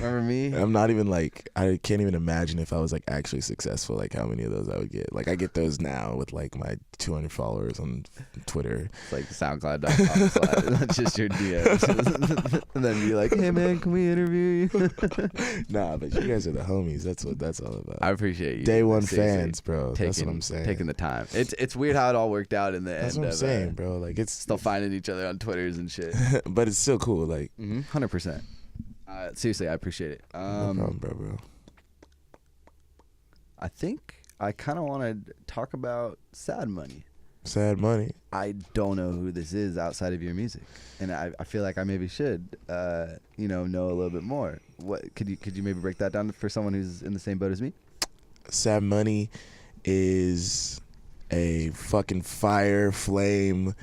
remember me? I'm not even like, I can't even imagine if I was like actually successful, like how many of those I would get. Like I get those now with like my 200 followers on Twitter. It's like SoundCloud.com/. That's just your DMs. And then be like, hey man, can we interview you? Nah, but you guys are the homies. That's what that's all about. I appreciate you. Day one Seriously. fans, bro. That's what I'm saying. Taking the time. It's weird how it all worked out in the That's end what I'm of saying, bro. Like it's still finding each other on Twitters and shit. but it's still cool. Like 100%. Seriously, I appreciate it. no problem, bro. I think I kind of want to talk about Sad Money. Sad Money. I don't know who this is outside of your music, and I feel like I maybe should, know a little bit more. What could you maybe break that down for someone who's in the same boat as me? Sad Money is a fucking fire flame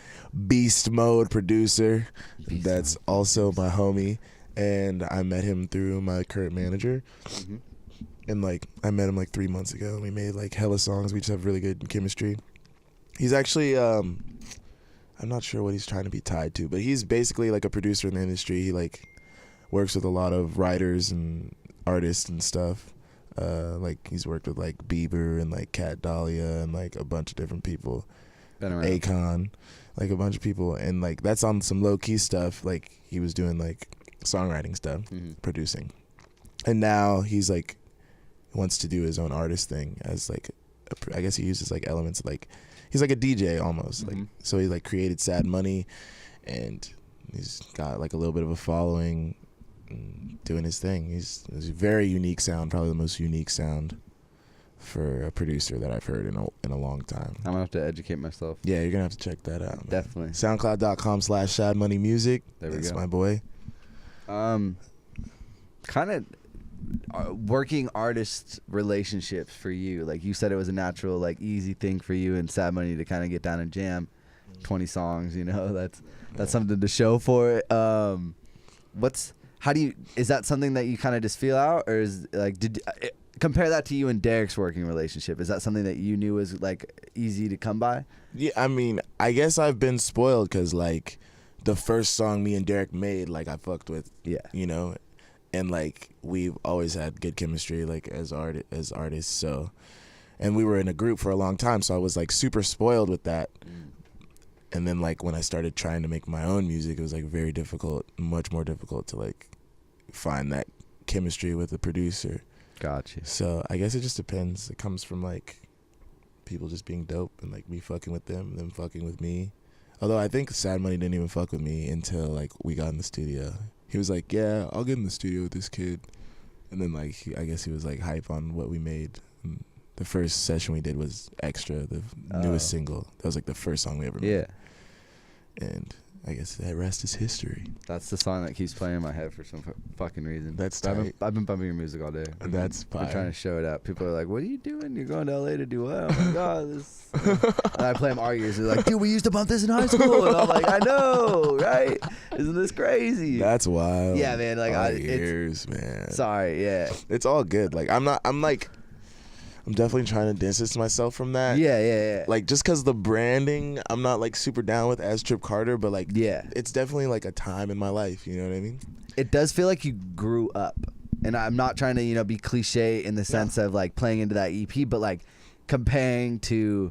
beast mode producer that's also my homie, and I met him through my current manager. And like I met him like 3 months ago, and we made like hella songs. We just have really good chemistry. He's actually I'm not sure what he's trying to be tied to, but he's basically like a producer in the industry. He like works with a lot of writers and artists and stuff. Like he's worked with like Bieber and like Cat Dahlia and like a bunch of different people. Akon, like a bunch of people, and like that's on some low key stuff. Like he was doing like songwriting stuff, producing, and now he's like wants to do his own artist thing as like I guess he uses like elements like he's like a DJ almost. Like so he like created Sad Money, and he's got like a little bit of a following. Doing his thing. He's a very unique sound, probably the most unique sound for a producer that I've heard in a long time. I'm gonna have to educate myself. Yeah, you're gonna have to check that out, man. Definitely. SoundCloud.com/ShadMoneyMusic. There we That's go. my boy. Kind of working artist relationships for you. Like you said, it was a natural, like easy thing for you and Sad Money to kind of get down and jam 20 songs. That's something to show for it. Is that something that you kind of just feel out, or is like compare that to you and Derek's working relationship? Is that something that you knew was like easy to come by? Yeah, I mean, I guess I've been spoiled because like the first song me and Derek made, like I fucked with, and like we've always had good chemistry, like as artists. So, and we were in a group for a long time, so I was like super spoiled with that. And then like when I started trying to make my own music, it was like very difficult, much more difficult to like find that chemistry with the producer. Gotcha. So I guess it just depends. It comes from like people just being dope and like me fucking with them fucking with me. Although I think Sad Money didn't even fuck with me until like we got in the studio. He was like, yeah, I'll get in the studio with this kid. And then like I guess he was like hype on what we made. And the first session we did was Extra, the newest single. That was like the first song we ever made. Yeah. And I guess that rest is history. That's the song that keeps playing in my head for some fucking reason. That's I've tight. been bumping your music all day. That's I'm fire. trying to show it out. People are like, what are you doing? You're going to LA to do what? Oh my God. This. And I play them our years. They're like, dude, we used to bump this in high school. And I'm like, I know, right? Isn't this crazy? That's wild. Yeah, man. Like, years, man. Sorry, yeah. It's all good. Like I'm definitely trying to distance myself from that. Yeah. Like just because the branding, I'm not like super down with as Trip Carter, but like it's definitely like a time in my life. You know what I mean? It does feel like you grew up, and I'm not trying to be cliche in the sense of like playing into that EP, but like comparing to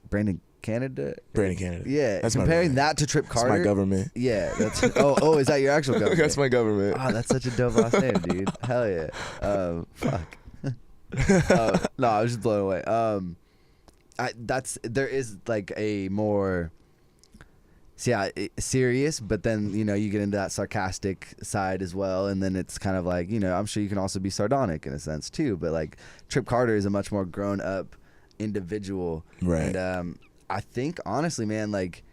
Brandon Canada. Yeah, that's comparing that to Trip Carter. That's my government. Yeah, that's is that your actual government? That's my government. Oh, that's such a dope last name, dude. Hell yeah. Fuck. No, I was just blown away. There is like a more serious, but then you get into that sarcastic side as well, and then it's kind of like I'm sure you can also be sardonic in a sense too, but like Trip Carter is a much more grown up individual, right? And I think honestly, man, like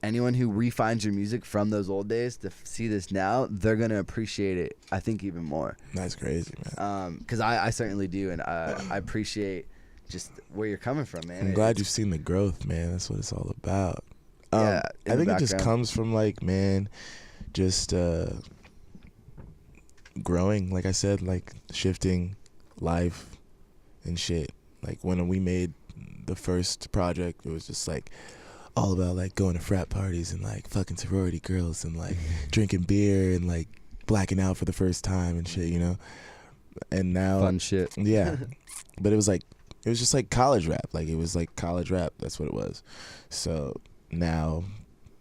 anyone who refines your music from those old days to see this now, they're gonna appreciate it, I think, even more. That's crazy, man. Because I certainly do, and I appreciate just where you're coming from, man. I'm glad you've seen the growth, man. That's what it's all about. Yeah, I think it just comes from like, man, just growing. Like I said, like shifting life and shit. Like when we made the first project, it was just like all about like going to frat parties and like fucking sorority girls and like drinking beer and like blacking out for the first time and shit, and now fun shit. Yeah. But it was just like college rap. Like it was like college rap. That's what it was. So now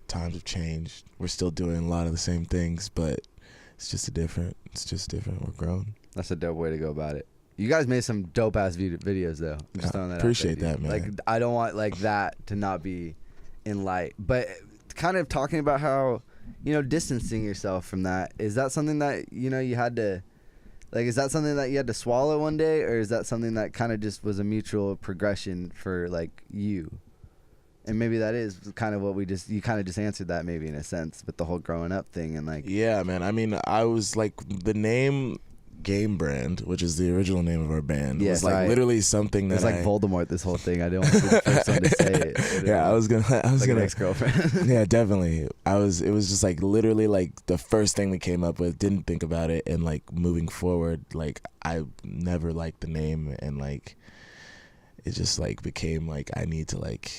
times have changed. We're still doing a lot of the same things, but it's just different. We're grown. That's a dope way to go about it. You guys made some dope ass videos though. I'm just throwing that appreciate out there, that, man. Like I don't want like that to not be in light, but kind of talking about how distancing yourself from that, is that something that you had to Like, is that something that you had to swallow one day, or is that something that kind of just was a mutual progression for like you? And maybe that is kind of what you kind of just answered that maybe in a sense, with the whole growing up thing and like. Yeah, man. I mean, I was like, the name Game Brand, which is the original name of our band, was like literally something that it's like Voldemort. This whole thing. I didn't want to be the first one to say it. Yeah, I was like gonna an ex-girlfriend. Yeah, definitely. It was just like literally like the first thing we came up with. Didn't think about it, and like moving forward, like I never liked the name, and like it just like became like I need to like.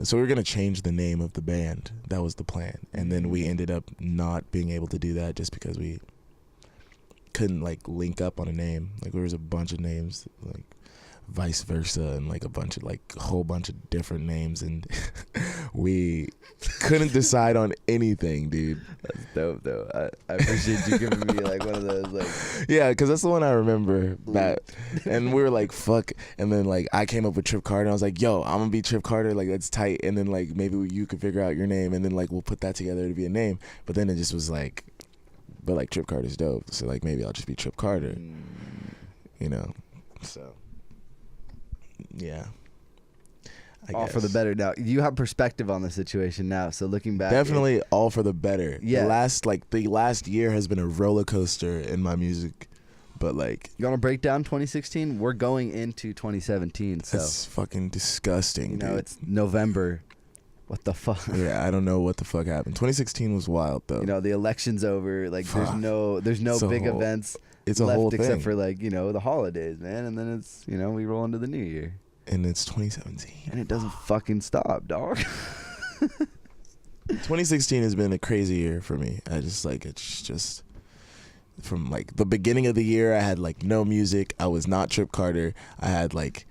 So we were gonna change the name of the band. That was the plan, and then we ended up not being able to do that just because we couldn't like link up on a name. Like there was a bunch of names, like vice versa, and like a whole bunch of different names, and we couldn't decide on anything, dude. That's dope though. I appreciate you giving me like one of those like. Yeah, because that's the one I remember that, and we were like fuck, and then like I came up with Trip Carter, and I was like, yo, I'm gonna be Trip Carter, like that's tight, and then like maybe you could figure out your name, and then like we'll put that together to be a name. But then it just was like, but like Trip Carter's dope, so like maybe I'll just be Trip Carter, you know. So yeah, I all guess. for the better. Now you have perspective on the situation now, so looking back, Definitely all for the better. Yeah. The last year has been a roller coaster in my music, but like you want to break down 2016? We're going into 2017, so it's fucking disgusting. you know dude. it's November. What the fuck? Yeah, I don't know what the fuck happened. 2016 was wild though. You know, the election's over. Like, Fuck. there's no It's a big whole- events it's a left whole except thing. for like, you know, the holidays, man. And then it's, you know, we roll into the new year, And it's 2017. and it doesn't fucking stop, dog. 2016 has been a crazy year for me. I just like it's just from like the beginning of the year. I had like no music. I was not Trip Carter. I had like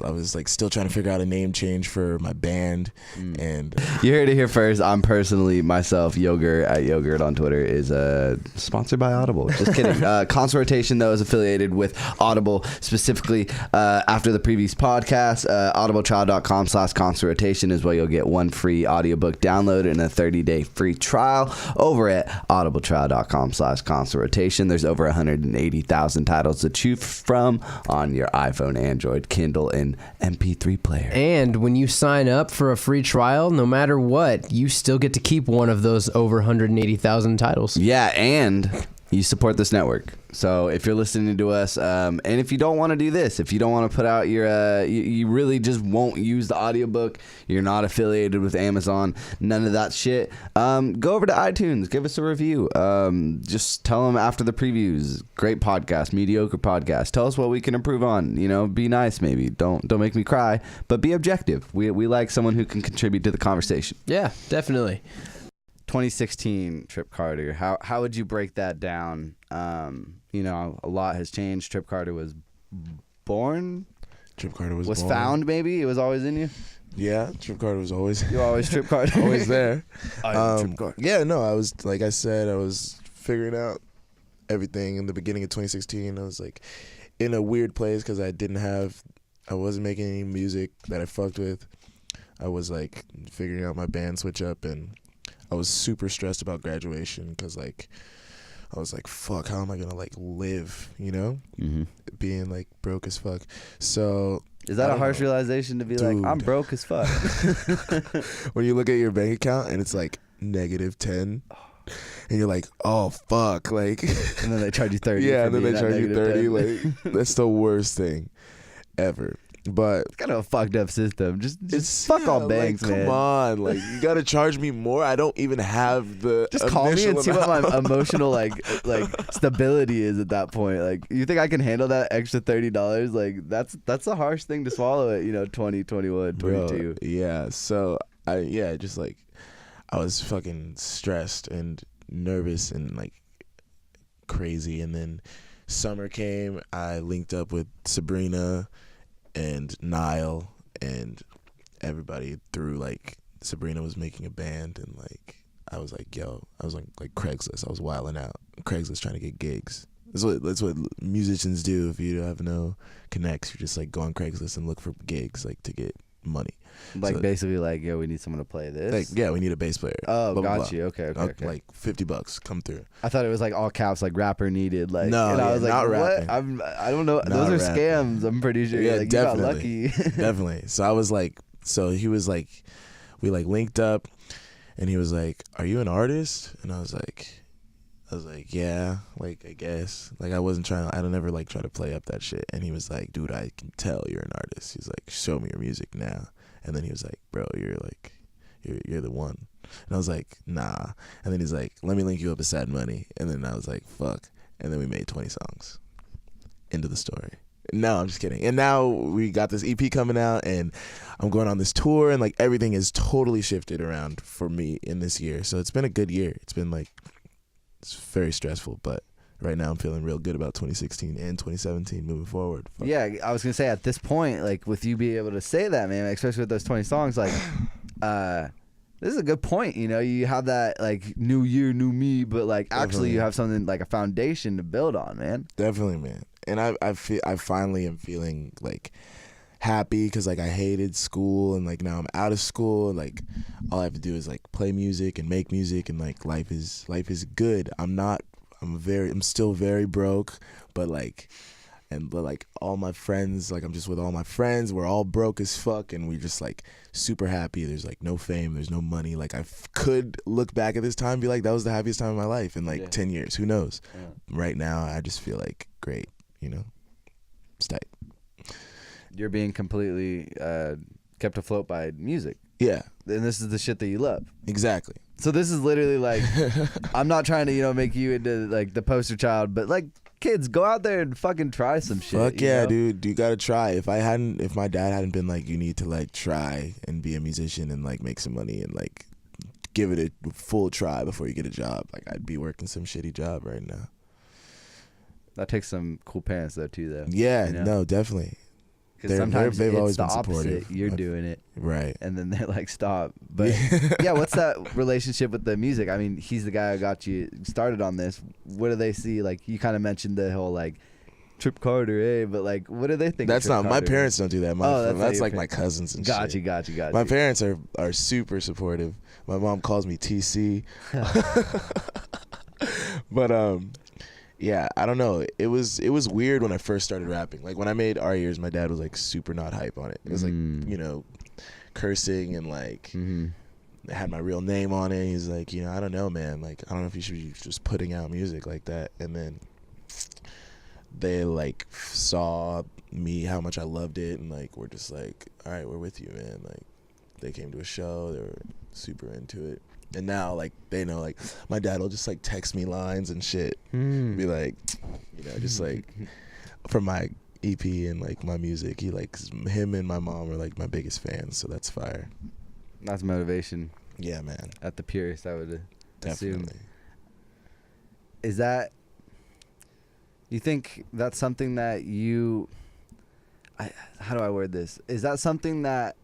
I was like still trying to figure out a name change for my band, and You heard it here first. I'm personally myself, Yogurt at Yogurt on Twitter, is sponsored by Audible. Just kidding. Constant Rotation though is affiliated with Audible, specifically after the previous podcast. Audibletrial.com/Constant Rotation is where you'll get one free audiobook download and a 30-day free trial over at audibletrial.com/Constant Rotation. There's over 180,000 titles to choose from on your iPhone, Android, Kindle, and MP3 player. And when you sign up for a free trial, no matter what, you still get to keep one of those over 180,000 titles. Yeah, and you support this network. So if you're listening to us, and if you don't want to do this, if you don't want to put out your, you really just won't use the audiobook, you're not affiliated with Amazon, none of that shit, go over to iTunes, give us a review. Just tell them after the previews, great podcast, mediocre podcast. Tell us what we can improve on. You know, be nice maybe. Don't make me cry, but be objective. We like someone who can contribute to the conversation. Yeah, definitely. 2016 Trip Carter, how would you break that down? You know, a lot has changed. Trip Carter was born, Trip Carter was born. found, maybe it was always in you. Yeah, Trip Carter was always You always Trip Carter. always there. Trip Carter. Yeah, no, I was like I said, I was figuring out everything in the beginning of 2016. I was like in a weird place because I wasn't making any music that I fucked with. I was like figuring out my band switch up, and I was super stressed about graduation because like I was like, fuck, how am I gonna like live, you know, being like broke as fuck. So Is that I a don't harsh know. realization to be like, I'm Dude. broke as fuck? When you look at your bank account and it's like -10, and you're like, oh fuck, like And then they charge you 30. yeah, for and then being they that charge you -10. 30. Like that's the worst thing ever. But It's kind of a fucked up system. Just it's fuck yeah, all banks, like, man. Come on, like you gotta charge me more. I don't even have the Just call me initial and see what amount. my emotional like stability is at that point. Like, you think I can handle that extra $30? Like, that's a harsh thing to swallow at, you know, 20, 21, 22. Bro, yeah. So I just like I was fucking stressed and nervous and like crazy. And then summer came. I linked up with Sabrina and Niall and everybody through like Sabrina was making a band, and like I was like, yo, I was like Craigslist. I was wilding out. Craigslist trying to get gigs. That's what musicians do. If you have no connects, you just like go on Craigslist and look for gigs like to get money. Like So- basically, like, yo, we need someone to play this. Like, yeah, we need a bass player. Oh, blah, blah, got blah. you. Okay, okay. Like $50, come through. I thought it was like all caps, like rapper needed. Like, No, and I yeah, was like, not what? rapping. I don't know. Those are rapping. scams. I'm pretty sure. Yeah, like, definitely. You got lucky. Definitely. So I was like, so he was like, we like linked up, and he was like, "Are you an artist?" And I was like, "Yeah, like I guess." Like I wasn't trying. I don't ever like try to play up that shit. And he was like, "Dude, I can tell you're an artist." He's like, "Show me your music now." And then he was like, "Bro, you're the one." And I was like, "Nah." And then he's like, "Let me link you up with Sad Money." And then I was like, "Fuck." And then we made 20 songs. End of the story. No, I'm just kidding. And now we got this EP coming out, and I'm going on this tour, and like everything is totally shifted around for me in this year. So it's been a good year. It's been like, it's very stressful, but right now I'm feeling real good about 2016 and 2017 moving forward. Fuck. Yeah, I was gonna say at this point, like with you being able to say that, man, especially with those 20 songs, like, this is a good point. You know, you have that like new year, new me, but like actually Definitely. you have something like a foundation to build on, man. Definitely, man. And I finally am feeling like happy because like I hated school, and like now I'm out of school, and like all I have to do is like play music and make music, and like life is good. I'm still very broke, but like all my friends, like I'm just with all my friends, we're all broke as fuck, and we're just like super happy. There's like no fame, there's no money. Like I could look back at this time and be like, that was the happiest time of my life in like 10 years, who knows. Right now I just feel like great, you know. It's tight. You're being completely kept afloat by music, Yeah, and this is the shit that you love. exactly. So this is literally like, I'm not trying to, you know, make you into like the poster child, but like kids, go out there and fucking try some shit. Fuck you yeah, know? dude. You gotta try. If my dad hadn't been like, you need to like try and be a musician and like make some money and like give it a full try before you get a job, like I'd be working some shitty job right now. That takes some cool parents though too, though. Yeah, you know? no, definitely. Because sometimes they've it's always the been supportive. opposite. You're doing it, Right. and then they're like, stop. But yeah, what's that relationship with the music? I mean, he's the guy who got you started on this. What do they see? Like, you kind of mentioned the whole like Trip Carter, eh? But like, what do they think? That's of Trip not Carter? my parents. Don't do that. Oh, that's not that's your like my parents. cousins and Got shit. you, got you. My parents are super supportive. My mom calls me TC. But yeah, I don't know. It was weird when I first started rapping. Like when I made Our Years, my dad was like super not hype on it. It was like, you know, cursing and like it had my real name on it. He's like, you know, I don't know, man. Like I don't know if you should be just putting out music like that. And then they like saw me how much I loved it, and like we're just like, all right, we're with you, man. Like they came to a show, they were super into it. And now, like, they know, like, my dad will just, like, text me lines and shit. Be like, you know, just, like, from my EP and, like, my music. Him and my mom are, like, my biggest fans, so that's fire. That's motivation Yeah, man. at the purest, I would assume. Definitely. Is that, you think that's something that you, how do I word this? Is that something that,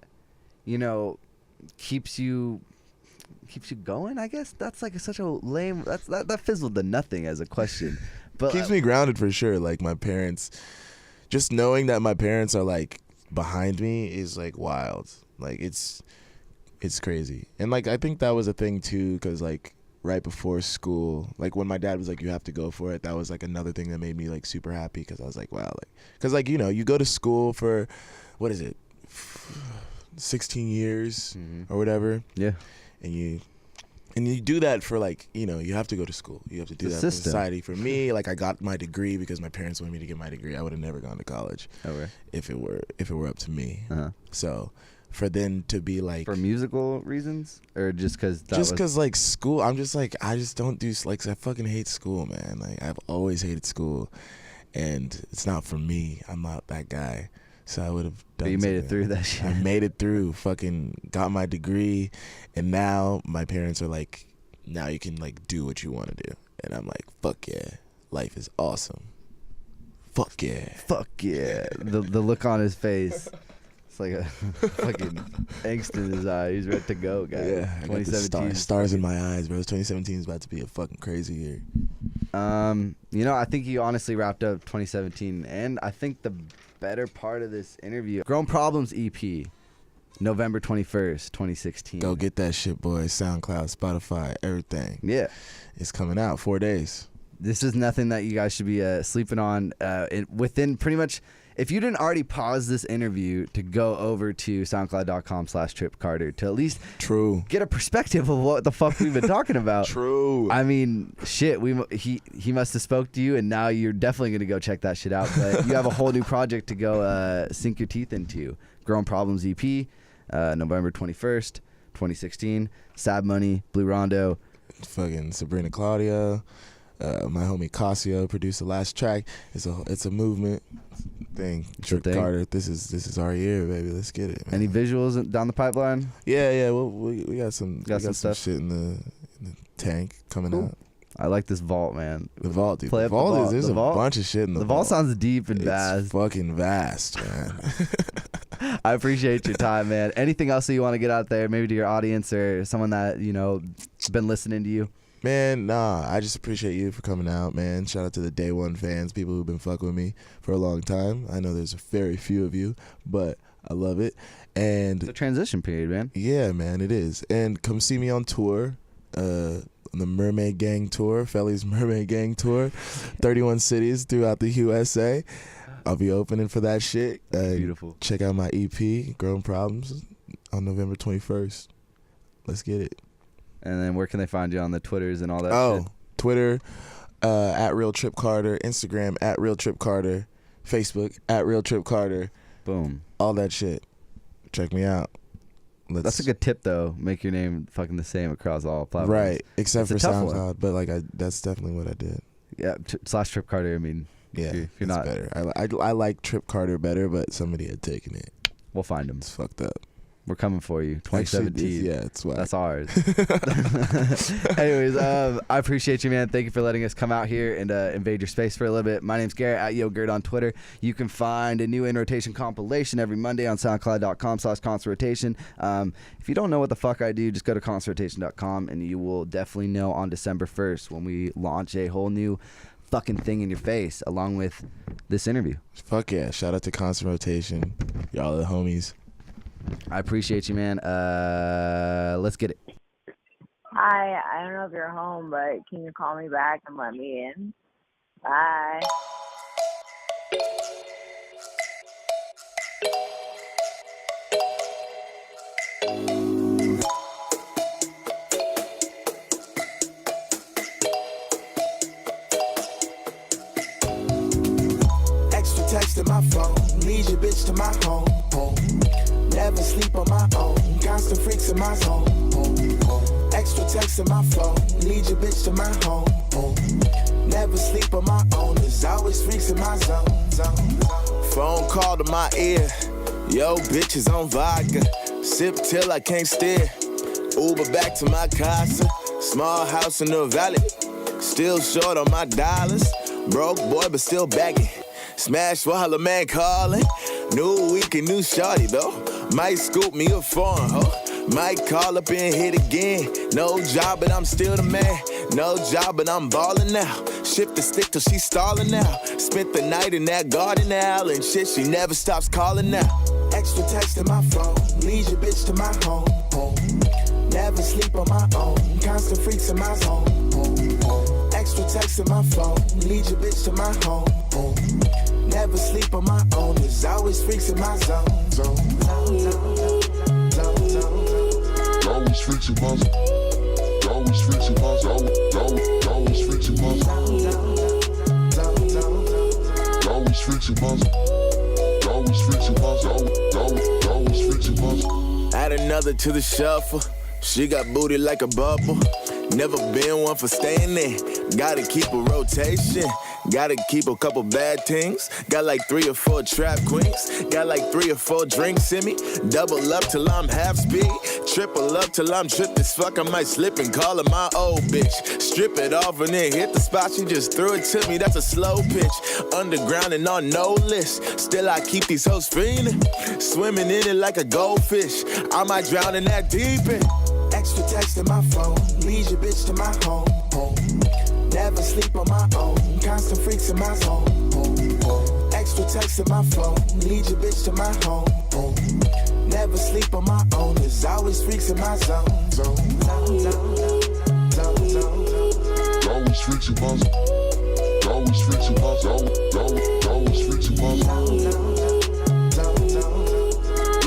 you know, keeps you going? I guess that's like such a lame, that fizzled to nothing as a question. But Keeps me grounded for sure. Like, my parents, just knowing that my parents are, like, behind me is, like, wild. Like, it's crazy. And, like, I think that was a thing, too, because, like, right before school, like, when my dad was like, you have to go for it, that was, like, another thing that made me, like, super happy, because I was like, wow. Like, because, like, you know, you go to school for, what is it, 16 years or whatever. yeah, And you do that for, like, you know, you have to go to school. You have to do The that system. for society. For me, like, I got my degree because my parents wanted me to get my degree. I would have never gone to college okay. if it were up to me. Uh-huh. So for them to be like, For musical reasons, or just because like school, I'm just like, I just don't do, like, I fucking hate school, man. Like, I've always hated school, and it's not for me. I'm not that guy. So I would have done. you made it something. through that shit. I made it through. Fucking got my degree, and now my parents are like, now you can, like, do what you want to do, and I'm like, fuck yeah, life is awesome. Fuck yeah. Fuck yeah. The look on his face. It's like a fucking angst in his eye. He's ready to go, guys. Yeah, I got the 2017. stars in my eyes, bro. 2017 is about to be a fucking crazy year. You know, I think you honestly wrapped up 2017, and I think the better part of this interview, Grown Problems EP, November 21st, 2016. Go get that shit, boys. SoundCloud, Spotify, everything. Yeah. It's coming out 4 days. This is nothing that you guys should be sleeping on. Within pretty much, if you didn't already pause this interview to go over to soundcloud.com/TripCarter to at least True. get a perspective of what the fuck we've been talking about. True. I mean, shit. He must have spoke to you, and now you're definitely gonna go check that shit out. But you have a whole new project to go sink your teeth into. Growing Problems EP, November 21st, 2016. Sad Money, Blue Rondo. Fucking Sabrina Claudia. My homie Casio produced the last track. It's a movement thing. Trip thing. Carter. This is our year, baby. Let's get it, man. Any visuals down the pipeline? Yeah. Well, we got some some stuff? shit in the tank coming out. I like this vault, man. The vault, dude. Play The up the vault vault. is there's The a vault- bunch of shit in the The vault sounds deep and It's vast. fucking vast, man. I appreciate your time, man. Anything else that you want to get out there, maybe to your audience or someone that been listening to you? Man, nah, I just appreciate you for coming out, man. Shout out to the Day One fans, people who've been fucking with me for a long time. I know there's very few of you, but I love it. And It's a transition period, man. yeah, man, it is. And come see me on tour, on the Mermaid Gang Tour, Felly's Mermaid Gang Tour, 31 cities throughout the USA. I'll be opening for that shit. Beautiful. Check out my EP, Growing Problems, on November 21st. Let's get it. And then where can they find you on the Twitters and all that shit? Twitter, at Real Trip Carter, Instagram, at Real Trip Carter, Facebook, at Real Trip Carter, Boom. all that shit. Check me out. That's a good tip, though. Make your name fucking the same across all platforms. Right, except for It's a tough one. SoundCloud, but that's definitely what I did. Yeah, /Trip Carter. I mean, Yeah, if you're it's not, better. I like Trip Carter better, but somebody had taken it. we'll find him. It's fucked up. We're coming for you. Actually, 2017. yeah, it's whack. That's ours. Anyways, I appreciate you, man. Thank you for letting us come out here and invade your space for a little bit. My name's Garrett at Yogurt on Twitter. You can find a new In Rotation compilation every Monday on SoundCloud.com/ConcertRotation. If you don't know what the fuck I do, just go to ConcertRotation.com and you will definitely know on December 1st when we launch a whole new fucking thing in your face along with this interview. Fuck yeah. Shout out to Concert Rotation. Y'all are the homies. I appreciate you, man. Let's get it. Hi, I don't know if you're home, but can you call me back and let me in? Bye. Extra text in my phone, lead your bitch to my home. Never sleep on my own, constant freaks in my zone. Extra text in my phone, lead your bitch to my home. Never sleep on my own, there's always freaks in my zone. Phone call to my ear, yo bitch is on vodka. Sip till I can't steer, Uber back to my casa. Small house in the valley, still short on my dollars. Broke boy but still bagging, smash while a man calling. New week and new shawty though, might scoop me a foreign hoe. Might call up and hit again. No job, but I'm still the man. No job, but I'm ballin' now. Shift the stick till she stallin' now. Spent the night in that garden now. And shit, she never stops calling now. Extra text in my phone. Lead your bitch to my home. Never sleep on my own. Constant freaks in my zone. Extra text in my phone. Lead your bitch to my home. Never sleep on my own. There's always freaks in my zone. Always freaks in my zone. Always freaks in my zone. Always freaks in my zone. Always freaks in my zone. Always freaks in my zone. Always freaks in my zone. Add another to the shuffle. She got booty like a bubble. Never been one for staying there. Gotta keep a rotation. Gotta keep a couple bad things. Got like 3 or 4 trap queens. Got like 3 or 4 drinks in me. Double up till I'm half speed. Triple up till I'm tripped as fuck. I might slip and call her my old bitch. Strip it off and then hit the spot. She just threw it to me. That's a slow pitch. Underground and on no list. Still I keep these hoes fiending. Swimming in it like a goldfish. I might drown in that deep end. Extra text in my phone. Lead your bitch to my home. Never sleep on my own. Constant freaks in my zone. Extra text in my phone. Lead your bitch to my home. Never never sleep on my own. There's always freaks in my zone. Always freaks in my zone. Always freaks in my zone. Always freaks in my zone.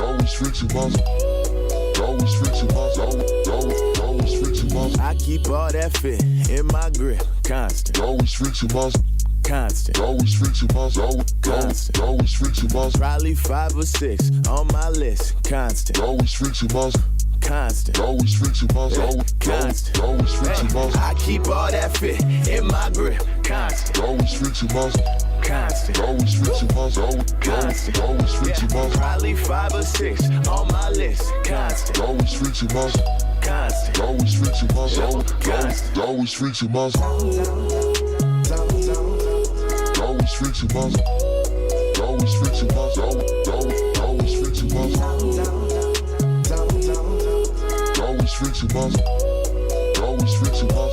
Always freaks in my zone. Always freaks in my zone. Always freaks in my zone. I keep all that fit in my grip, constant. Always freaks in my zone. Constant. Always freaks in my zone. Constant. Always freaks in my zone. Probably 5 or 6 on my list. Constant. Always freaks in my zone. Constant. Always freaks in my zone. Constant. Always freaks in my zone. I keep all that fit in my grip. Constant. Always freaks in my zone. Constant. Always freaks in my zone. Constant. Always freaks in my zone. Probably 5 or 6 on my list. Constant. Always freaks in my zone. Constant. Always freaks in my zone. Constant. Always freaks in my zone. Always freaks in my zone. Always freaks in my zone. Always freaks in my zone. Always freaks in my zone. Always freaks in my zone.